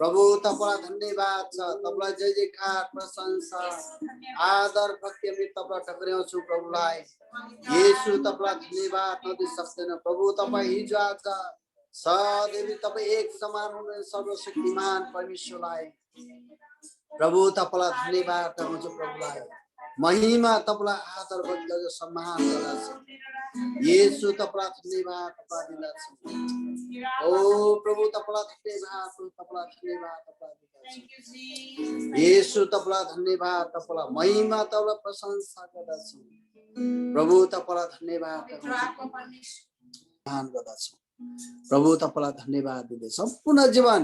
प्रभु तपाईलाई धन्यवाद छ, तपाईलाई जय जयकार प्रशंसा आदर भक्ति हामी तपाईलाई टक्राउँछौँ प्रभुलाई। येशू तपाईलाई धन्यवाद नदिन सक्दैन प्रभु। तपाईँ हिजो आज सदैव तपाईँ एक समान हुनुहुन्छ सर्वशक्तिमान परमेश्वरलाई। प्रभु तपाईलाई धन्यवाद हुन्छ प्रभुलाई। महिमा तपाईलाई आदर भक्ति सम्मान गर्दछ। येशू तपाईलाई धन्यवाद तपाईँ दिन्छ। ओ प्रभु तपाईलाई धन्यवाद, तपाईलाई धन्यवाद, तपाईलाई दिन्छ। येशू तपाईलाई धन्यवाद, तपाईलाई महिमा, तपाईलाई प्रशंसा गर्दछु। प्रभु तपाईलाई धन्यवाद गर्दछु। प्रभु तपाईलाई धन्यवाद दिँदै सम्पूर्ण जीवन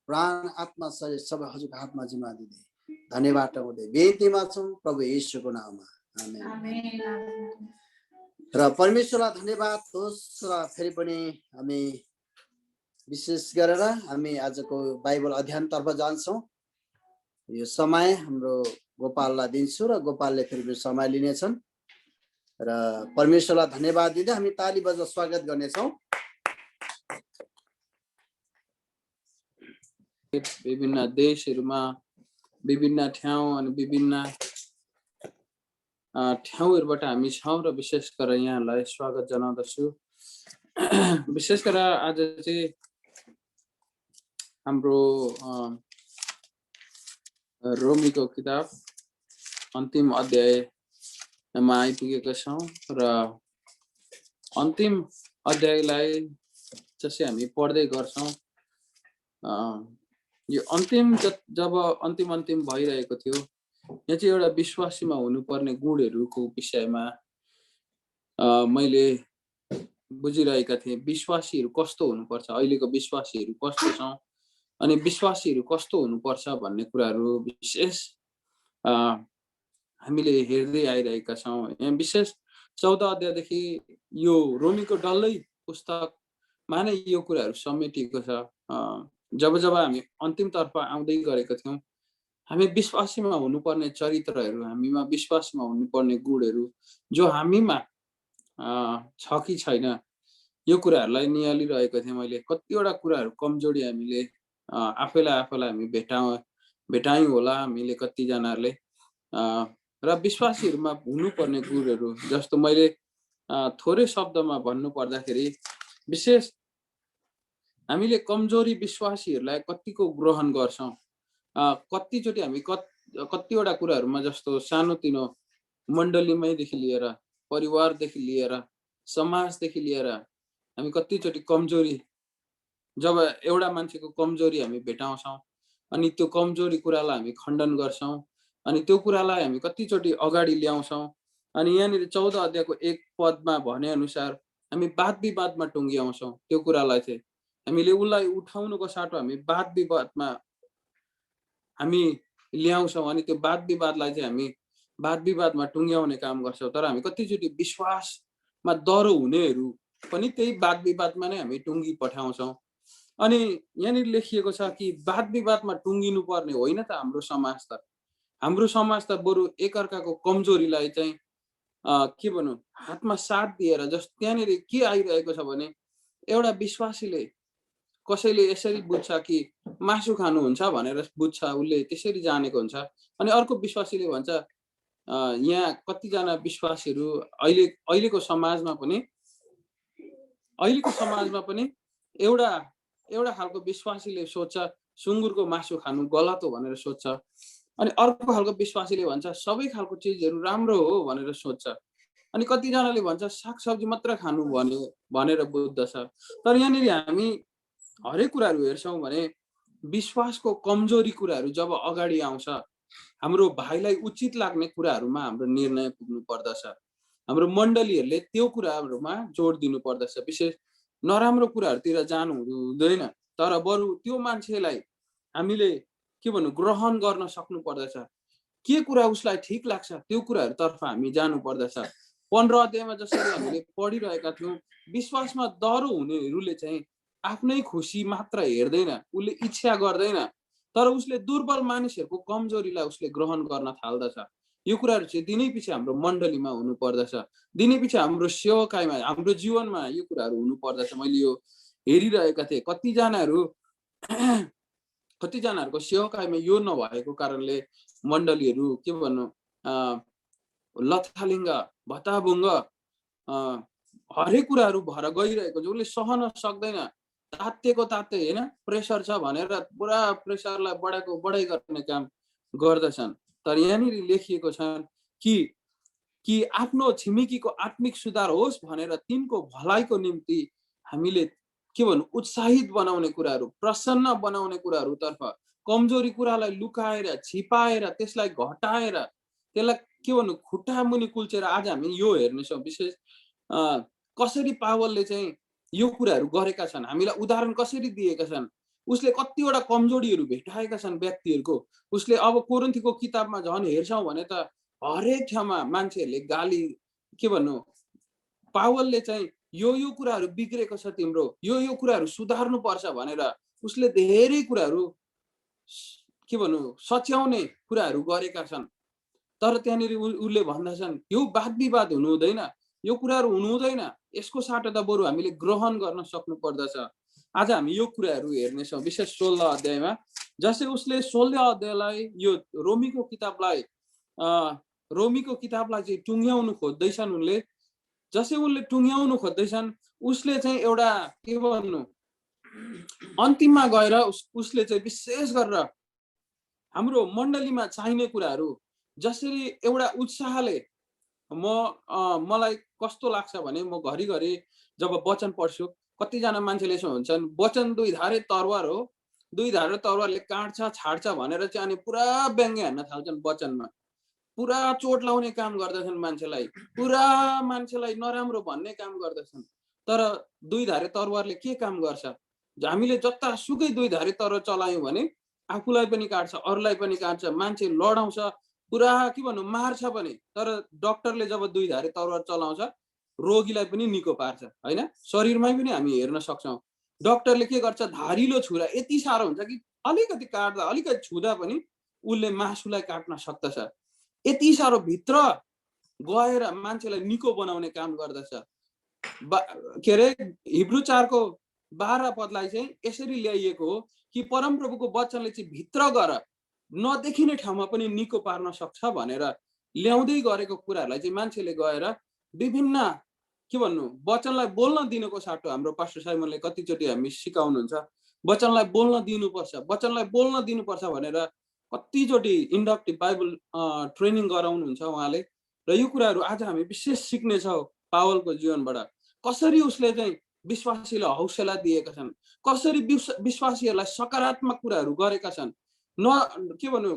प्राण आत्मा शरीर सबै हजुरको हातमा जिम्मा दिँदै धन्यवाद हुँदै बेन्तीमा छौँ प्रभु येशूको नाममा। आमेन। र परमेश्वरलाई धन्यवाद होस्। र फेरि पनि हामी विशेष गरेर हामी आजको बाइबल अध्ययनतर्फ जान्छौँ। यो समय हाम्रो गोपाललाई दिन्छु र गोपालले फेरि समय लिनेछन् र परमेश्वरलाई धन्यवाद दिँदै हामी ताली बजाएर स्वागत गर्नेछौँ। विभिन्न देशहरूमा विभिन्न ठाउँ अनि विभिन्न ठाउँहरूबाट हामी छौँ र विशेष गरेर यहाँलाई स्वागत जनाउँदछु। विशेष गरेर आज चाहिँ हाम्रो रोमीको किताब अन्तिम अध्यायमा आइपुगेका छौँ र अन्तिम अध्यायलाई जसै हामी पढ्दै गर्छौँ, यो अन्तिम जब अन्तिम भइरहेको थियो, यहाँ चाहिँ एउटा विश्वासीमा हुनुपर्ने गुणहरूको विषयमा मैले बुझिरहेका थिएँ। विश्वासीहरू कस्तो हुनुपर्छ, अहिलेको विश्वासीहरू कस्तो छौँ अनि विश्वासीहरू कस्तो हुनुपर्छ भन्ने कुराहरू विशेष हामीले हेर्दै आइरहेका छौँ। यहाँ विशेष 14 अध्यायदेखि यो रोमीको डल्लै पुस्तकमा नै यो कुराहरू समेटिएको छ। जब हामी अन्तिमतर्फ आउँदै गरेका थियौँ, हामी विश्वासीमा हुनुपर्ने चरित्रहरू, हामीमा विश्वासमा हुनुपर्ने गुणहरू जो हामीमा छ कि छैन, यो कुराहरूलाई निहालिरहेको थिएँ मैले। कतिवटा कुराहरू कमजोरी हामीले आफैलाई हामी भेटायौँ होला हामीले कतिजनाहरूले। र विश्वासीहरूमा हुनुपर्ने गुणहरू जस्तो मैले थोरै शब्दमा भन्नु पर्दाखेरि, विशेष हामीले कमजोरी विश्वासीहरूलाई कतिको ग्रहण गर्छौँ। कतिचोटि हामी कतिवटा कुराहरूमा जस्तो सानोतिनो मण्डलीमैदेखि लिएर, परिवारदेखि लिएर, समाजदेखि लिएर हामी कतिचोटि कमजोरी, जब एउटा मान्छेको कमजोरी हामी भेटाउँछौँ अनि त्यो कमजोरी कुरालाई हामी खण्डन गर्छौँ अनि त्यो कुरालाई हामी कतिचोटि अगाडि ल्याउँछौँ। अनि यहाँनिर 14 अध्यायको 1 पदमा भने अनुसार हामी वाद विवादमा टुङ्ग्याउँछौँ। त्यो कुरालाई चाहिँ हामीले उसलाई उठाउनुको साटो हामी वाद विवादमा हामी ल्याउँछौँ अनि त्यो वाद विवादलाई चाहिँ हामी वाद विवादमा टुङ्ग्याउने काम गर्छौँ। तर हामी कतिचोटि विश्वासमा डह्रो हुनेहरू पनि त्यही वाद विवादमा नै हामी टुङ्गी पठाउँछौँ। अनि यहाँनिर लेखिएको छ कि वाद विवादमा टुङ्गिनु पर्ने होइन त हाम्रो समाज त बरु एकअर्काको कमजोरीलाई चाहिँ के भनौँ, हातमा साथ दिएर, जस्तो त्यहाँनिर के आइरहेको छ भने, एउटा विश्वासीले कसैले यसरी बुझ्छ कि मासु खानुहुन्छ भनेर बुझ्छ, उसले त्यसरी जानेको हुन्छ। अनि अर्को विश्वासीले भन्छ, यहाँ कतिजना विश्वासीहरू अहिलेको समाजमा पनि एउटा खालको विश्वासीले सोच्छ सुँगुरको मासु खानु गलत हो भनेर सोच्छ। अनि अर्को खालको विश्वासीले भन्छ सबै खालको चिजहरू राम्रो हो भनेर सोच्छ। अनि कतिजनाले भन्छ सागसब्जी मात्र खानु भनेर बुझ्दछ। तर यहाँनिर हामी हरेक कुराहरू हेर्छौँ भने विश्वासको कमजोरी कुराहरू जब अगाडि आउँछ, हाम्रो भाइलाई उचित लाग्ने कुराहरूमा हाम्रो निर्णय पुग्नु पर्दछ। हाम्रो मण्डलीहरूले त्यो कुराहरूमा जोड दिनु पर्दछ। विशेष नराम्रो कुराहरूतिर जानु हुँदैन, तर बरु त्यो मान्छेलाई हामीले के भन्नु, ग्रहण गर्न सक्नु पर्दछ। के कुरा उसलाई ठिक लाग्छ त्यो कुराहरूतर्फ हामी जानु पर्दछ। 15 अध्यायमा जसरी हामीले पढिरहेका थियौँ, विश्वासमा दह्रो हुनेहरूले चाहिँ आफ्नै खुसी मात्र हेर्दैन, उसले इच्छा गर्दैन, तर उसले दुर्बल मानिसहरूको कमजोरीलाई उसले ग्रहण गर्न थाल्दछ। यो कुराहरू चाहिँ दिनै पछि हाम्रो मण्डलीमा हुनु पर्दछ, दिनै पछि हाम्रो सेवकाईमा, हाम्रो जीवनमा यो कुराहरू हुनु पर्दछ। मैले यो हेरिरहेका थिएँ, कतिजनाहरूको सेवकाईमा यो नभएको कारणले मण्डलीहरू के भन्नु लथालिङ्ग भत्ताभुङ्ग हरेक कुराहरू भएर गइरहेको छ। उसले सहन सक्दैन, तात्तिएको तात्तै होइन, प्रेसर छ भनेर पुरा प्रेसरलाई बढाइ गर्ने काम गर्दछन्। तर यहाँनिर लेखिएको छ कि आफ्नो छिमेकीको आत्मिक सुधार होस् भनेर तिनको भलाइको निम्ति हामीले के भन्नु उत्साहित बनाउने कुराहरू, प्रसन्न बनाउने कुराहरूतर्फ, कमजोरी कुरालाई लुकाएर, छिपाएर, त्यसलाई घटाएर, त्यसलाई के भन्नु खुट्टा मुनि कुल्चेर आज हामी यो हेर्नेछौँ। विशेष कसरी पावलले चाहिँ यो कुराहरू गरेका छन्, हामीलाई उदाहरण कसरी दिएका छन्, उसले कतिवटा कमजोरीहरू भेटाएका छन् व्यक्तिहरूको। उसले अब कोरिन्थीको किताबमा झन् हेर्छौँ भने त हरेक ठाउँमा मान्छेहरूले गाली के भन्नु, पावलले चाहिँ यो कुराहरू बिग्रेको छ तिम्रो, यो कुराहरू सुधार्नु पर्छ भनेर उसले धेरै कुराहरू के भन्नु सच्याउने कुराहरू गरेका छन्। तर त्यहाँनिर उसले भन्दछन् यो वाद विवाद हुनु हुँदैन, यो कुराहरू हुनु हुँदैन, यसको साटो त बरु हामीले ग्रहण गर्न सक्नु पर्दछ। आज हामी यो कुराहरू हेर्नेछौँ विशेष 16 अध्यायमा। जसै उसले 16 अध्यायलाई यो रोमीको किताबलाई चाहिँ टुङ्ग्याउनु खोज्दैछन् उनले, जसै उनले टुङ्ग्याउनु खोज्दैछन्, उसले चाहिँ एउटा के भन्नु अन्तिममा गएर उसले चाहिँ विशेष गरेर हाम्रो मण्डलीमा चाहिने कुराहरू जसरी एउटा उत्साहले मलाई कस्तो लाग्छ भने म घरिघरि जब वचन पढ्छु, कतिजना मान्छेले यसो हुन्छन्, वचन दुई धारे तरवार हो, दुई धारे तरवारले काट्छ छाड्छ भनेर चाहिँ अनि पुरा व्यङ्ग्य हान्न थाल्छन् वचनमा, पुरा चोट लाउने काम गर्दछन् मान्छेलाई, पुरा मान्छेलाई नराम्रो भन्ने काम गर्दछन्। तर दुई धारे तरवारले के काम गर्छ? हामीले जतासुकै दुई धारे तरवार चलायौँ भने आफूलाई पनि काट्छ, अरूलाई पनि काट्छ, मान्छे लडाउँछ, पुरा के भन्नु मार्छ पनि। तर डाक्टरले जब दुई धारे तरवार चलाउँछ रोगीलाई पनि निको पार्छ, होइन? शरीरमै पनि हामी हेर्न सक्छौँ। डाक्टरले के गर्छ, धारिलो छुरा यति साह्रो हुन्छ कि अलिकति काट्दा, अलिकति छुँदा पनि उसले मासुलाई काट्न सक्दछ। यति साह्रो भित्र गएर मान्छेलाई निको बनाउने काम गर्दछ। के अरे हिब्रू 4को 12 पदलाई चाहिँ यसरी ल्याइएको हो कि परमप्रभुको वचनले चाहिँ भित्र गएर नदेखिने ठाउँमा पनि निको पार्न सक्छ भनेर ल्याउँदै गरेको कुराहरूलाई चाहिँ मान्छेले गएर विभिन्न के भन्नु वचनलाई बोल्न दिनुको साटो हाम्रो पास्टर साइमनले कतिचोटि हामी सिकाउनुहुन्छ, वचनलाई बोल्न दिनुपर्छ, वचनलाई बोल्न दिनुपर्छ भनेर कतिचोटि इन्डक्टिभ बाइबल ट्रेनिङ गराउनुहुन्छ उहाँले। र यो कुराहरू आज हामी विशेष सिक्नेछौँ पावलको जीवनबाट। कसरी उसले चाहिँ विश्वासीलाई हौसला दिएका छन्, कसरी विश्वासीहरूलाई सकारात्मक कुराहरू गरेका छन्, के भन्नु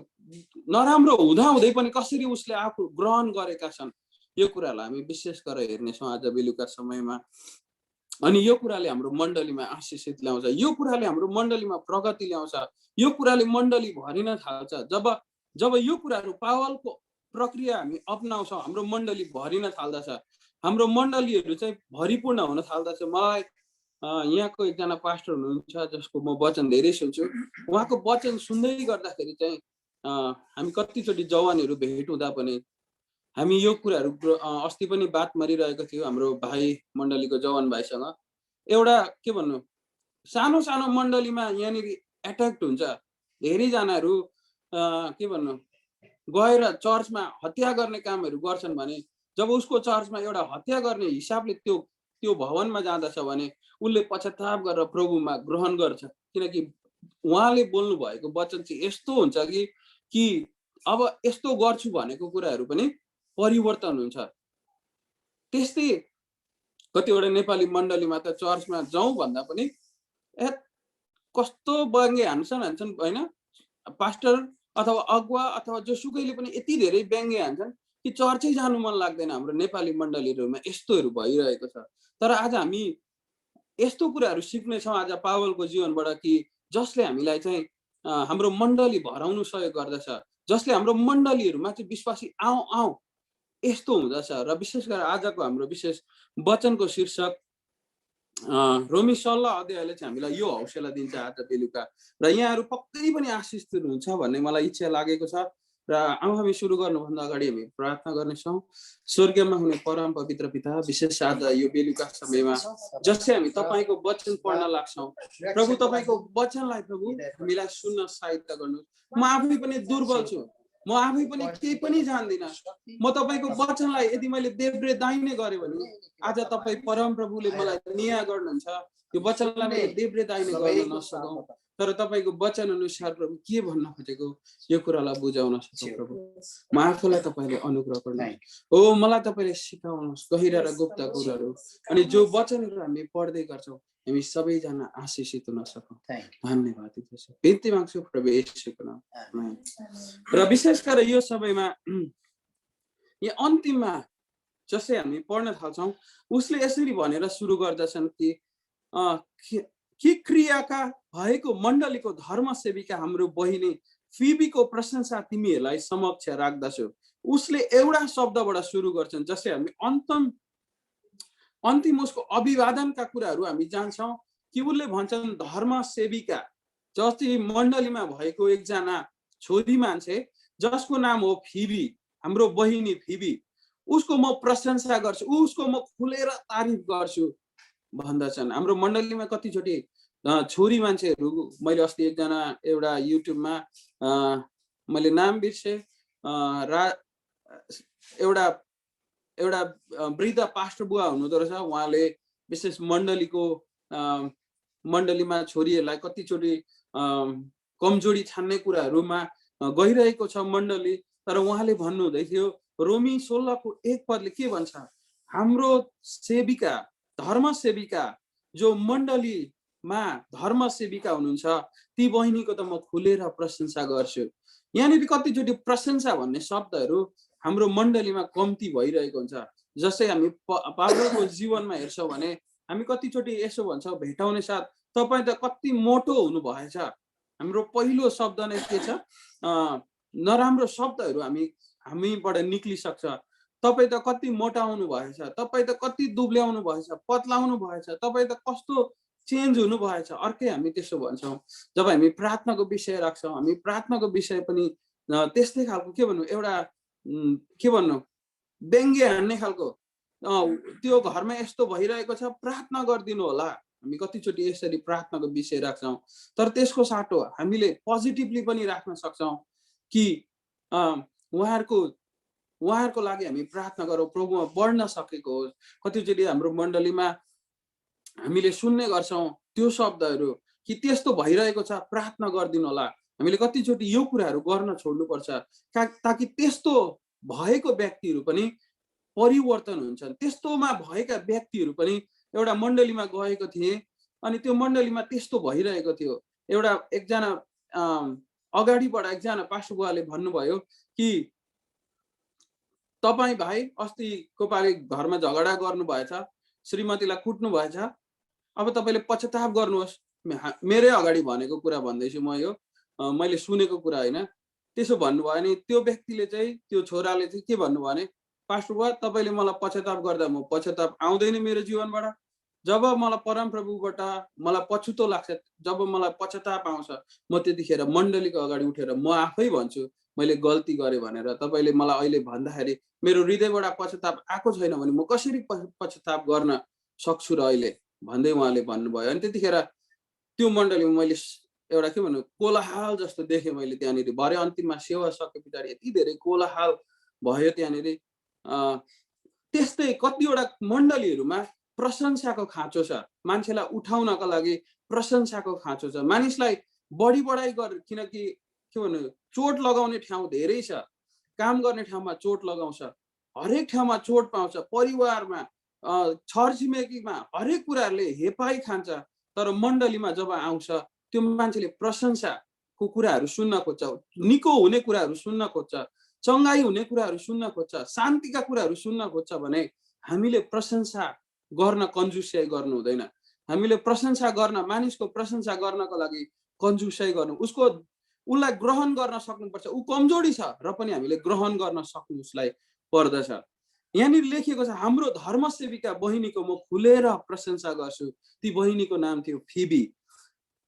नराम्रो हुँदाहुँदै पनि कसरी उसले आफू ग्रहण गरेका छन्, यो कुरालाई हामी विशेष गरेर हेर्नेछौँ आज बेलुका समयमा। अनि यो कुराले हाम्रो मण्डलीमा आशिषित ल्याउँछ, यो कुराले हाम्रो मण्डलीमा प्रगति ल्याउँछ, यो कुराले मण्डली भरिन थाल्छ। जब यो कुराहरू पावलको प्रक्रिया हामी अपनाउँछौँ, हाम्रो मण्डली भरिन थाल्दछ, हाम्रो मण्डलीहरू चाहिँ भरिपूर्ण हुन थाल्दछ। मलाई यहाँको एकजना पास्टर हुनुहुन्छ जसको म वचन धेरै सुन्छु, उहाँको वचन सुन्दै गर्दाखेरि चाहिँ हामी कतिचोटि जवानहरू भेट हुँदा पनि हामी यो कुराहरू अस्ति पनि बात मारिरहेको थियो हाम्रो भाइ मण्डलीको जवान भाइसँग। एउटा के भन्नु सानो सानो मण्डलीमा यहाँनिर एट्याक्ट हुन्छ, धेरैजनाहरू के भन्नु गएर चर्चमा हत्या गर्ने कामहरू गर्छन् भने जब उसको चर्चमा एउटा हत्या गर्ने हिसाबले त्यो भवनमा जाँदछ भने उसले पश्चाताप गरेर प्रभुमा ग्रहण गर्छ, किनकि उहाँले बोल्नु भएको वचन चाहिँ यस्तो हुन्छ कि अब यस्तो गर्छु भनेको कुराहरू पनि परिवर्तन हुन्छ। त्यस्तै कतिवटा नेपाली मण्डलीमा त चर्चमा जाउँ भन्दा पनि कस्तो व्यङ्ग्य हान्छन् होइन, पास्टर अथवा अगुवा अथवा जोसुकैले पनि यति धेरै व्यङ्ग्य हान्छन् कि चर्चै जानु मन लाग्दैन। हाम्रो नेपाली मण्डलीहरूमा यस्तोहरू भइरहेको छ। तर आज हामी यस्तो कुराहरू सिक्नेछौँ आज पावलको जीवनबाट कि जसले हामीलाई चाहिँ हाम्रो मण्डली भराउनु सहयोग गर्दछ, जसले हाम्रो मण्डलीहरूमा चाहिँ विश्वासी आऊ आऊ यस्तो हुँदछ। र विशेष गरेर आजको हाम्रो विशेष वचनको शीर्षक रोमी 16 अध्यायले चाहिँ हामीलाई यो हौसला दिन्छ आज बेलुका। र यहाँहरू पक्कै पनि आशिषित हुनुहुन्छ भन्ने मलाई इच्छा लागेको छ। र हामी सुरु गर्नुभन्दा अगाडि हामी प्रार्थना गर्नेछौँ। स्वर्गमा हुने परम पवित्र पिता, विशेष आज यो बेलुका समयमा जसै हामी तपाईँको वचन पढ्न लाग्छौँ प्रभु, तपाईँको वचनलाई प्रभु हामीलाई सुन्न सहायता गर्नु। म आफै पनि दुर्बल छु, म आफै पनि केही पनि जान्दिनँ। म तपाईँको वचनलाई यदि मैले देब्रे दाहिने गरेँ भने आज तपाईँ परम प्रभुले मलाई न्याय गर्नुहुन्छ। यो वचनलाई मैले देब्रे दाहिने गर्न नसकौँ, तर तपाईँको वचन अनुसार प्रभु के भन्न खोजेको यो कुरालाई बुझाउन सकौँ। प्रभु म आफूलाई तपाईँले अनुग्रह गर्नुहोस्। हो मलाई तपाईँले सिकाउनुहोस् गहिरा र गुप्त कुराहरू। अनि जो वचनहरू हामी पढ्दै गर्छौँ हामी सबैजना आशिषित हुन सकौँ। धन्यवाद दिदोस्। बिन्ती माग्छु प्रभु येशूको नाममा। र विशेष गरेर यो समयमा यो अन्तिममा जसै हामी पढ्न थाल्छौँ उसले यसरी भनेर सुरु गर्दछन् कि क्रियाका भएको मण्डलीको धर्मसेविका हाम्रो बहिनी फिबीको प्रशंसा तिमीहरूलाई समक्ष राख्दछु। उसले एउटा शब्दबाट सुरु गर्छन् जसै हामी अन्तिम उसको अभिवादनका कुराहरू हामी जान्छौँ कि उसले भन्छन् धर्मसेविका। जस्तै मण्डलीमा भएको एकजना छोरी मान्छे जसको नाम हो फिबी, हाम्रो बहिनी फिबी, उसको म प्रशंसा गर्छु, उसको म खुलेर तारिफ गर्छु भन्दछन्। हाम्रो मण्डलीमा कतिचोटि छोरी मान्छेहरू, मैले अस्ति एकजना एउटा युट्युबमा मैले नाम बिर्सेँ, एउटा वृद्ध पास्टर बुवा हुनुहुँदो रहेछ। उहाँले विशेष मण्डलीमा छोरीहरूलाई कतिचोटि कमजोरी छान्ने कुराहरूमा गइरहेको छ मण्डली। तर उहाँले भन्नुहुँदै थियो रोमी 16:1 के भन्छ, हाम्रो सेविका धर्मसेविका जो मण्डलीमा धर्मसेविका हुनुहुन्छ ती बहिनीको त म खुलेर प्रशंसा गर्छु। यहाँनिर कतिचोटि प्रशंसा भन्ने शब्दहरू हाम्रो मण्डलीमा कम्ती भइरहेको हुन्छ। जस्तै हामी पावलको जीवनमा हेर्छौँ भने हामी कतिचोटि यसो भन्छौँ भेटाउने साथ, तपाईँ त कति मोटो हुनु भएछ। हाम्रो पहिलो शब्द नै के छ, नराम्रो शब्दहरू हामीबाट निक्लिसक्छ। तपाईँ त कति मोटाउनु भएछ, तपाईँ त कति दुब्ल्याउनु भएछ, पत्लाउनु भएछ, तपाईँ त कस्तो चेन्ज हुनु भएछ। अर्कै हामी त्यसो भन्छौँ। जब हामी प्रार्थनाको विषय राख्छौँ हामी प्रार्थनाको विषय पनि त्यस्तै खालको के भन्नु, एउटा के भन्नु व्यङ्ग्य हान्ने खालको, त्यो घरमा यस्तो भइरहेको छ प्रार्थना गरिदिनु होला। हामी कतिचोटि यसरी प्रार्थनाको विषय राख्छौँ। तर त्यसको साटो हामीले पोजिटिभली पनि राख्न सक्छौँ कि उहाँहरूको लागि हामी प्रार्थना गरौँ, प्रभुमा बढ्न सकेको होस्। कतिचोटि हाम्रो मण्डलीमा हामीले सुन्ने गर्छौँ त्यो शब्दहरू कि त्यस्तो भइरहेको छ प्रार्थना गरिदिनु होला। हामीले कतिचोटि यो कुराहरू गर्न छोड्नुपर्छ ताकि त्यस्तो भएको व्यक्तिहरू पनि परिवर्तन हुन्छन्। त्यस्तोमा भएका व्यक्तिहरू पनि एउटा मण्डलीमा गएको थिए अनि त्यो मण्डलीमा त्यस्तो भइरहेको थियो। एकजना अगाडिबाट एकजना पास्टर बुवाले भन्नुभयो कि तपाईँ भाइ अस्तिको पालि घरमा झगडा गर्नु भएछ, श्रीमतीलाई कुट्नु भएछ, अब तपाईँले पश्चाताप गर्नुहोस्। मेरै अगाडि भनेको कुरा भन्दैछु म, यो मैले सुनेको कुरा होइन। त्यसो भन्नुभयो अनि त्यो व्यक्तिले चाहिँ, त्यो छोराले चाहिँ के भन्नुभयो भने, पास्टर बुवा तपाईँले मलाई पश्चाताप गर्दा म पश्चाताप आउँदैन मेरो जीवनबाट। जब मलाई परमप्रभुबाट मलाई पछुतो लाग्छ, जब मलाई पश्चाताप आउँछ, म त्यतिखेर मण्डलीको अगाडि उठेर म आफै भन्छु मैले गल्ती गरेँ भनेर। तपाईँले मलाई अहिले भन्दाखेरि मेरो हृदयबाट पश्चाताप आएको छैन भने म कसरी पश्चाताप गर्न सक्छु र अहिले भन्दै उहाँले भन्नुभयो। अनि त्यतिखेर त्यो मण्डलीमा मैले एउटा के भन्नु कोलाहाल जस्तो देखेँ मैले त्यहाँनिर। भरे अन्तिममा सेवा सके पछाडि यति धेरै कोलाहाल भयो त्यहाँनिर। त्यस्तै कतिवटा मण्डलीहरूमा प्रशंसाको खाँचो छ, मान्छेलाई उठाउनको लागि प्रशंसाको खाँचो छ, मानिसलाई बढी बढाइ किनकि के भन्नु चोट लगाउने ठाउँ धेरै छ, काम गर्ने ठाउँमा चोट लगाउँछ, हरेक ठाउँमा चोट पाउँछ, परिवारमा छरछिमेकीमा हरेक कुराहरूले हेपाइ खान्छ। तर मण्डलीमा जब आउँछ त्यो मान्छेले प्रशंसाको कुराहरू सुन्न खोज्छ, निको हुने कुराहरू सुन्न खोज्छ, चङ्गाई हुने कुराहरू सुन्न खोज्छ, शान्तिका कुराहरू सुन्न खोज्छ भने हामीले प्रशंसा गर्न कन्जुसाइ गर्नु हुँदैन। हामीले प्रशंसा गर्न, मानिसको प्रशंसा गर्नको लागि कन्जुसाइ गर्नु, उसलाई ग्रहण गर्न सक्नुपर्छ। ऊ कमजोरी छ र पनि हामीले ग्रहण गर्न सक्नु उसलाई पर्दछ। यहाँनिर लेखिएको छ हाम्रो धर्मसेविका बहिनीको म खुलेर प्रशंसा गर्छु। ती बहिनीको नाम थियो फिबी।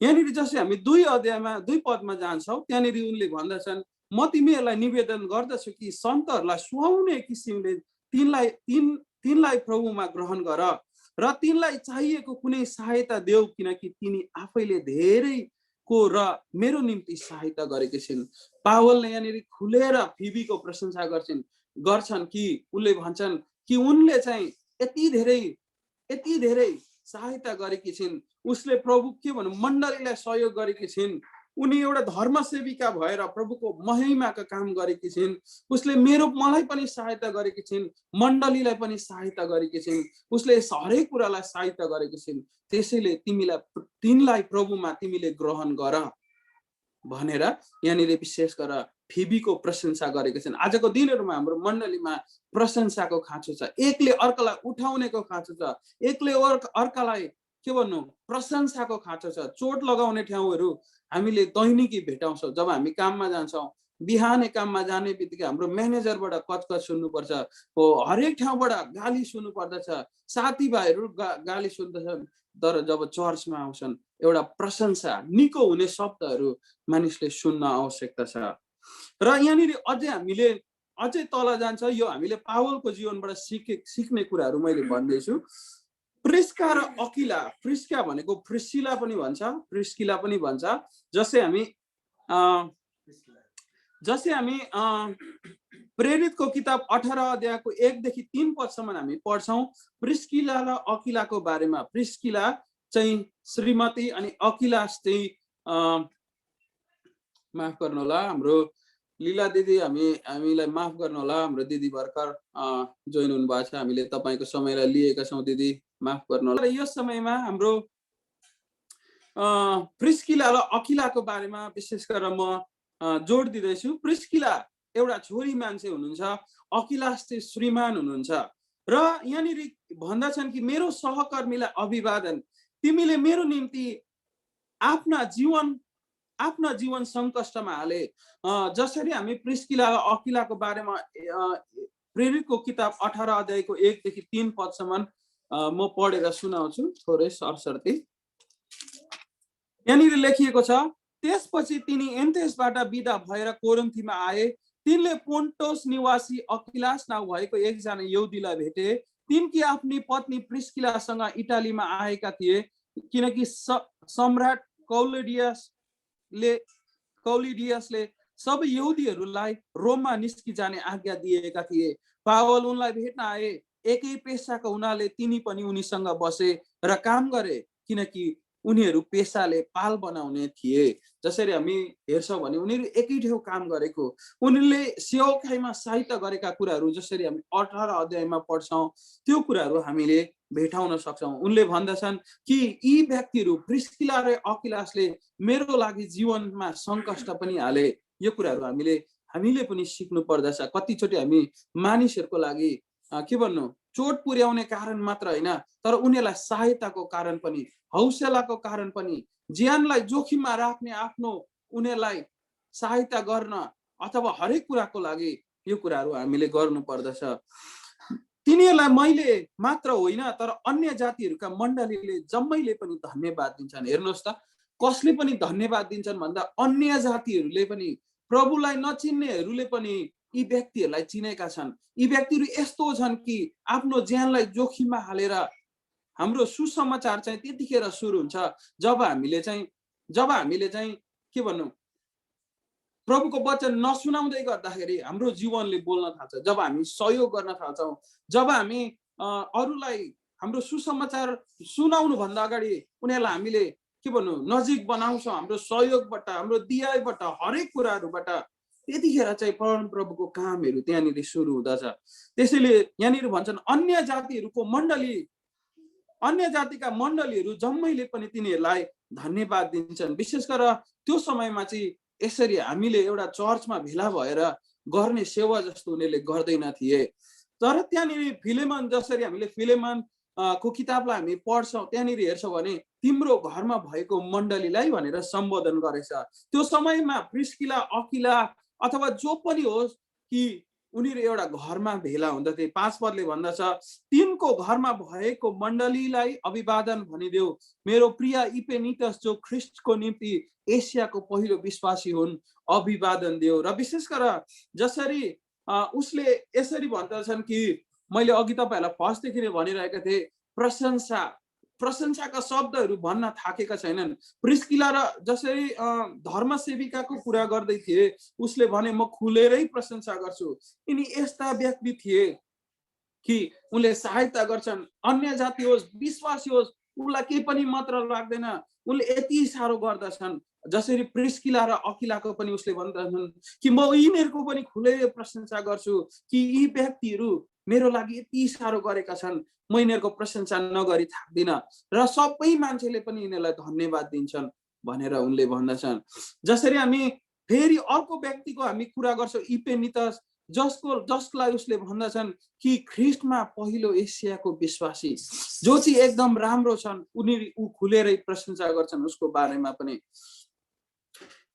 यहाँनिर जसै हामी 2 अध्यायमा 2 पदमा जान्छौँ त्यहाँनिर उनले भन्दछन् म तिमीहरूलाई निवेदन गर्दछु कि सन्तहरूलाई सुहाउने किसिमले तिनलाई प्रभुमा ग्रहण गर र तिनलाई चाहिएको कुनै सहायता देऊ किनकि तिनी आफैले धेरैको र मेरो निम्ति सहायता गरेकी छिन्। पावलले यहाँनिर खुलेर फिबीको प्रशंसा गर्छन् कि उनले भन्छन् कि उनले चाहिँ यति धेरै सहायता गरेकी छिन्। उसले प्रभु के भनौँ मण्डलीलाई सहयोग गरेकी छिन्। उनी एउटा धर्मसेविका भएर प्रभुको महिमाको काम गरेकी छिन्। उसले मलाई पनि सहायता गरेकी छिन्, मण्डलीलाई पनि सहायता गरेकी छिन्। उसले हरेक कुरालाई सहायता गरेकी छिन्। त्यसैले तिनलाई प्रभुमा तिमीले ग्रहण गर भनेर यहाँनिर विशेष गरेर फिबीको प्रशंसा गरेका छन्। आजको दिनहरूमा हाम्रो मण्डलीमा प्रशंसाको खाँचो छ, एकले अर्कालाई उठाउनेको खाँचो छ, एकले अर्कालाई के भन्नु प्रशंसाको खाँचो छ। चोट लगाउने ठाउँहरू हामीले दैनिकी भेटाउँछौँ। जब हामी काममा जान्छौँ, बिहानै काममा जाने बित्तिकै हाम्रो म्यानेजरबाट कचकच सुन्नुपर्छ, हो हरेक ठाउँबाट गाली सुन्नु पर्दछ, साथीभाइहरू गाली सुन्दछन्। तर जब चर्चमा आउँछन् एउटा प्रशंसा निको हुने शब्दहरू मानिसले सुन्न आवश्यकता छ। र यहाँनिर अझै तल जान्छ। यो हामीले पावलको जीवनबाट सिक्ने कुराहरू मैले भन्दैछु। प्रिस्का र अकिला, प्रिस्का भनेको प्रिस्किला पनि भन्छ। जसै हामी प्रेरितको किताब 18 अध्यायको 1 देखि 3 पदसम्म हामी पढ्छौँ प्रिस्किला र अकिलाको बारेमा। प्रिस्किला चाहिँ श्रीमती अनि अकिला चाहिँ माफ गर्नु होला हाम्रो लीला दिदी, हामीलाई माफ गर्नु होला, हाम्रो दिदी भर्खर जोइन हुनुभएको छ। हामीले तपाईँको समयलाई लिएका छौँ दिदी, माफ गर्नु होला। यो समयमा हाम्रो प्रिस्किला र अकिलाको बारेमा विशेष गरेर म जोड दिँदैछु। प्रिस्किला एउटा छोरी मान्छे हुनुहुन्छ, अकिलास चाहिँ श्रीमान हुनुहुन्छ। र यहाँनिर भन्दछन् कि मेरो सहकर्मीलाई अभिवादन, तिमीले मेरो निम्ति आफ्ना जीवन सङ्कष्टमा हाले। जसरी हामी प्रिस्किला र अकिलाको बारेमा प्रेरितको किताब 18 अध्यायको 1 देखि 3 पदसम्म म पढेर सुनाउँछु थोरै सरसर्ती। यहाँनिर लेखिएको छ त्यसपछि तिनी एन्थेसबाट बिदा भएर कोरिन्थीमा आए। तिनले पोन्टोस निवासी अकिलास नाउँ भएको एकजना यहुदीलाई भेटे। तिनकी आफ्नी पत्नी प्रिस्किलासँग इटालीमा आएका थिए किनकि सम्राट कौलिडियसले सबै यहुदीहरूलाई रोममा निस्किजाने आज्ञा दिएका थिए। पावल उनलाई भेट्न आए। एकै पेसाको हुनाले तिनी पनि उनीसँग बसे र काम गरे किनकि उनीहरू पेसाले पाल बनाउने थिए। जसरी हामी हेर्छौँ भने उनीहरू एकै ठाउँ काम गरेको, उनीहरूले सेवकाईमा सहायता गरेका कुराहरू जसरी हामी 18 अध्यायमा पढ्छौँ त्यो कुराहरू हामीले भेटाउन सक्छौँ। उनले भन्दछन् कि यी व्यक्तिहरू प्रिस्किला र अकिलासले मेरो लागि जीवनमा सङ्कष्ट पनि हाले। यो कुराहरू हामीले पनि सिक्नु पर्दछ। कतिचोटि हामी मानिसहरूको लागि के भन्नु चोट पुर्याउने कारण मात्र होइन, तर उनीहरूलाई सहायताको कारण पनि, हौसलाको कारण पनि, ज्यानलाई जोखिममा राख्ने आफ्नो उनीहरूलाई सहायता गर्न अथवा हरेक कुराको लागि यो कुराहरू हामीले गर्नु पर्दछ। तिनीहरूलाई मैले मात्र होइन तर अन्य जातिहरूका मण्डलीले जम्मैले पनि धन्यवाद दिन्छन्। हेर्नुहोस् त, कसले पनि धन्यवाद दिन्छन् भन्दा अन्य जातिहरूले पनि, प्रभुलाई नचिन्नेहरूले पनि यी व्यक्तिहरूलाई चिनेका छन्। यी व्यक्तिहरू यस्तो छन् कि आफ्नो ज्यानलाई जोखिममा हालेर हाम्रो सुसमाचार चाहिँ त्यतिखेर सुरु हुन्छ जब हामीले चाहिँ के भन्नु प्रभुको वचन नसुनाउँदै गर्दाखेरि हाम्रो जीवनले बोल्न थाल्छ। जब हामी सहयोग गर्न थाल्छौँ, जब हामी अरूलाई हाम्रो सुसमाचार सुनाउनु भन्दा अगाडि उनीहरूलाई हामीले के भन्नु नजिक बनाउँछौँ हाम्रो सहयोगबाट, हाम्रो दियाबाट, हरेक कुराहरूबाट, त्यतिखेर चाहिँ परमप्रभुको कामहरू त्यहाँनिर सुरु हुँदछ। त्यसैले यहाँनिर भन्छन् अन्य जातिका मण्डलीहरू जम्मैले पनि तिनीहरूलाई धन्यवाद दिन्छन्। विशेष गरेर त्यो समयमा चाहिँ यसरी हामीले एउटा चर्चमा भेला भएर गर्ने सेवा जस्तो उनीहरूले गर्दैन थिए। तर त्यहाँनिर फिलेमन, जसरी हामीले फिलेमन को किताबलाई हामी पढ्छौँ त्यहाँनिर हेर्छौँ भने तिम्रो घरमा भएको मण्डलीलाई भनेर सम्बोधन गरेछ। त्यो समयमा प्रिस्किला अकिला अथवा जो पनि होस् कि उनीहरू एउटा घरमा भेला हुँदथे। 5 पदले भन्दछ तिनको घरमा भएको मण्डलीलाई अभिवादन भनिदेऊ। मेरो प्रिय इपेनिटस जो ख्रिस्टको निम्ति एसियाको पहिलो विश्वासी हुन् अभिवादन देऊ। र विशेष गरेर जसरी उसले यसरी भन्दछन् कि मैले अघि तपाईहरुलाई फर्स्टदेखि नै भनिरहेका थिएँ प्रशंसाका शब्दहरू भन्न थाकेका छैनन्। प्रिस्किला र जसरी धर्मसेविकाको कुरा गर्दै थिए उसले भने म खुलेरै प्रशंसा गर्छु। यिनी यस्ता व्यक्ति थिए कि उनले सहायता गर्छन्, अन्य जाति होस् विश्वासी होस् उनलाई केही पनि मात्र लाग्दैन, उनले यति साह्रो गर्दछन्। जसरी प्रिस्किला र अकिलाको पनि उसले भन्दछन् कि म यिनीहरूको पनि खुलेरै प्रशंसा गर्छु कि यी व्यक्तिहरू मेरो लागि यति साह्रो गरेका छन्, म यिनीहरूको प्रशंसा नगरी थाक्दिन र सबै मान्छेले पनि यिनीहरूलाई धन्यवाद दिन्छन् भनेर उनले भन्दछन्। जसरी हामी फेरि अर्को व्यक्तिको हामी कुरा गर्छौँ इपेनिटस जसलाई उसले भन्दछन् कि ख्रिस्टमा पहिलो एसियाको विश्वासी जो चाहिँ एकदम राम्रो छन् ऊ खुलेरै प्रशंसा गर्छन् उसको बारेमा पनि।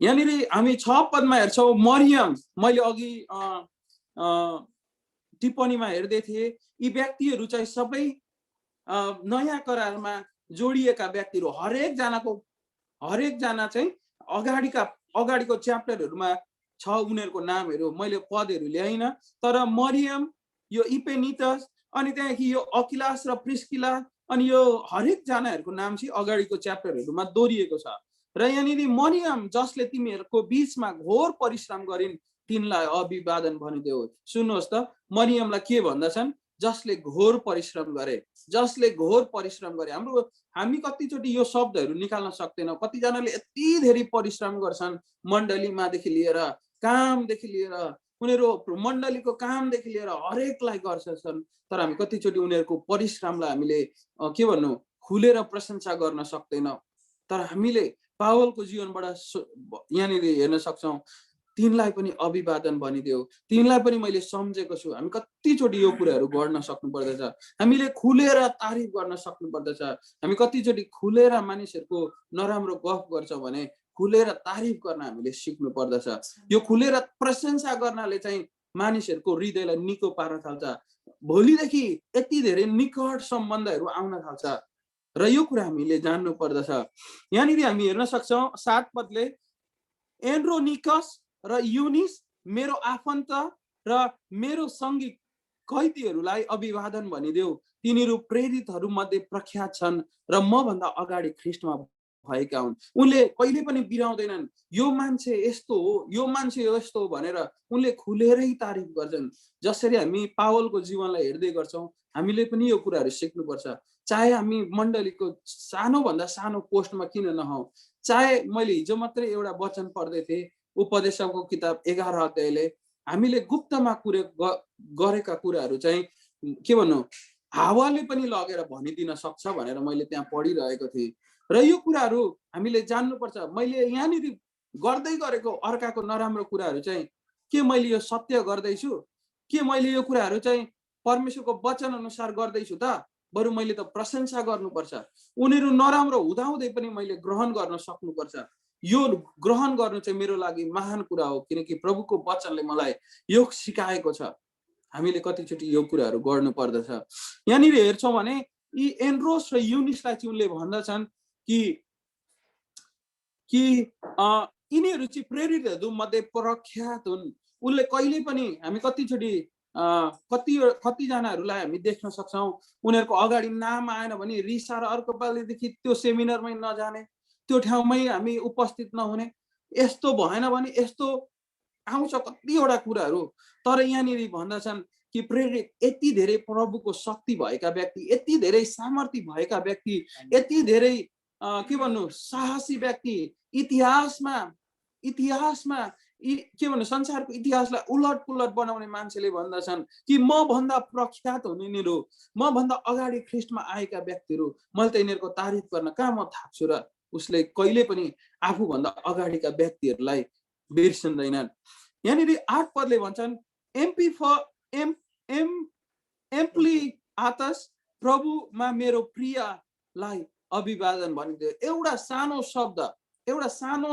यहाँनिर हामी 6 पदमा हेर्छौँ मरियम, मैले अघि टिप्पणीमा हेर्दै थिएँ यी व्यक्तिहरू चाहिँ सबै नयाँ करारमा जोडिएका व्यक्तिहरू, हरेक जना चाहिँ अगाडिको च्याप्टरहरूमा छ उनीहरूको नामहरू, मैले पदहरू ल्याइन। तर मरियम, यो इपेनिटस अनि त्यहाँदेखि यो अकिलास र प्रिस्किला अनि यो हरेक जनाहरूको नाम चाहिँ अगाडिको च्याप्टरहरूमा दोहोरिएको छ। र यहाँनिर मरियम जसले तिमीहरूको बीचमा घोर परिश्रम गरिन् तिनलाई अभिवादन भनिदेऊ। सुन्नुहोस् त मरियमलाई के भन्दछन्? जसले घोर परिश्रम गरे, जसले घोर परिश्रम गरे। हामी कतिचोटि यो शब्दहरू निकाल्न सक्दैनौँ। कतिजनाले यति धेरै परिश्रम गर्छन् मण्डलीमादेखि लिएर कामदेखि लिएर उनीहरू मण्डलीको कामदेखि लिएर हरेकलाई गर्छन्, तर हामी कतिचोटि उनीहरूको परिश्रमलाई हामीले के भन्नु खुलेर प्रशंसा गर्न सक्दैनौँ। तर हामीले पावलको जीवनबाट यहाँनिर हेर्न सक्छौँ तिनलाई पनि अभिवादन भनिदेऊ, तिनलाई पनि मैले सम्झेको छु। हामी कतिचोटि यो कुराहरू गर्न सक्नु पर्दछ, हामीले खुलेर तारिफ गर्न सक्नु पर्दछ। हामी कतिचोटि खुलेर मानिसहरूको नराम्रो गफ गर्छौँ भने खुलेर तारिफ गर्न हामीले सिक्नु पर्दछ। यो खुलेर प्रशंसा गर्नाले चाहिँ मानिसहरूको हृदयलाई निको पार्न थाल्छ। भोलिदेखि यति धेरै निकट सम्बन्धहरू आउन थाल्छ र यो कुरा हामीले जान्नु पर्दछ। यहाँनिर हामी हेर्न सक्छौँ 7 पदले एन्ड्रोनिकस र युनिस मेरो आफन्त र मेरो सँगी कैदीहरूलाई अभिवादन भनिदेऊ। तिनीहरू प्रेरितहरू मध्ये प्रख्यात छन् र म भन्दा अगाडि ख्रिस्टमा भएका हुन्। उनले कहिले पनि बिराउँदैनन् यो मान्छे यस्तो हो, यो मान्छे यस्तो हो भनेर उनले खुलेरै तारिफ गर्छन्। जसरी हामी पावलको जीवनलाई हेर्दै गर्छौँ हामीले पनि यो कुराहरू सिक्नुपर्छ। चाहे हामी मण्डलीको सानोभन्दा सानो पोस्टमा किन नहौँ, चाहे मैले हिजो मात्रै एउटा वचन पढ्दै थिएँ उपदेशको किताब 11 अध्यायले हामीले गुप्तमा गरेका कुराहरू चाहिँ के भन्नु हावाले पनि लगेर भनिदिन सक्छ भनेर मैले त्यहाँ पढिरहेको थिएँ। र यो कुराहरू हामीले जान्नुपर्छ। मैले यहाँनिर गर्दै गरेको अर्काको नराम्रो कुराहरू चाहिँ के मैले यो सत्य गर्दैछु, के मैले यो कुराहरू चाहिँ परमेश्वरको वचन अनुसार गर्दैछु त? बरु मैले त प्रशंसा गर्नुपर्छ। उनीहरू नराम्रो हुँदाहुँदै पनि मैले ग्रहण गर्न सक्नुपर्छ। यो ग्रहण गर्नु चाहिँ मेरो लागि महान कुरा हो, किनकि प्रभुको वचनले मलाई यो सिकाएको छ। हामीले कतिचोटि यो कुराहरू गर्नु पर्दछ। यहाँनिर हेर्छौँ भने यी एन्ड्रोस र युनिसलाई चाहिँ उनले भन्दछन् कि यिनीहरू चाहिँ प्रेरितहरू मध्ये प्रख्यात हुन्। उनले कहिले पनि हामी कतिचोटि कतिजनाहरूलाई हामी देख्न सक्छौँ उनीहरूको अगाडि नाम आएन भने रिसा र अर्को पालिदेखि त्यो सेमिनारमै नजाने, त्यो ठाउँमै हामी उपस्थित नहुने, यस्तो भएन भने यस्तो आउँछ कतिवटा कुराहरू। तर यहाँनिर भन्दछन् कि प्रेरित यति धेरै प्रभुको शक्ति भएका व्यक्ति, यति धेरै सामर्थ्य भएका व्यक्ति, यति धेरै के भन्नु साहसी व्यक्ति, इतिहासमा के भन्नु संसारको इतिहासलाई उलट पुलट बनाउने मान्छेले भन्दछन् कि म भन्दा प्रख्यात हुने यिनीहरू, म भन्दा अगाडि ख्रिस्टमा आएका व्यक्तिहरू, मैले त यिनीहरूको तारिफ गर्न कहाँ म थाक्छु र? उसले कहिले पनि आफूभन्दा अगाडिका व्यक्तिहरूलाई बिर्सन्दैनन्। यहाँनिर 8 पदले भन्छन् एम्प्लिआतस प्रभुमा मेरो प्रियलाई अभिवादन भनिदियो। एउटा सानो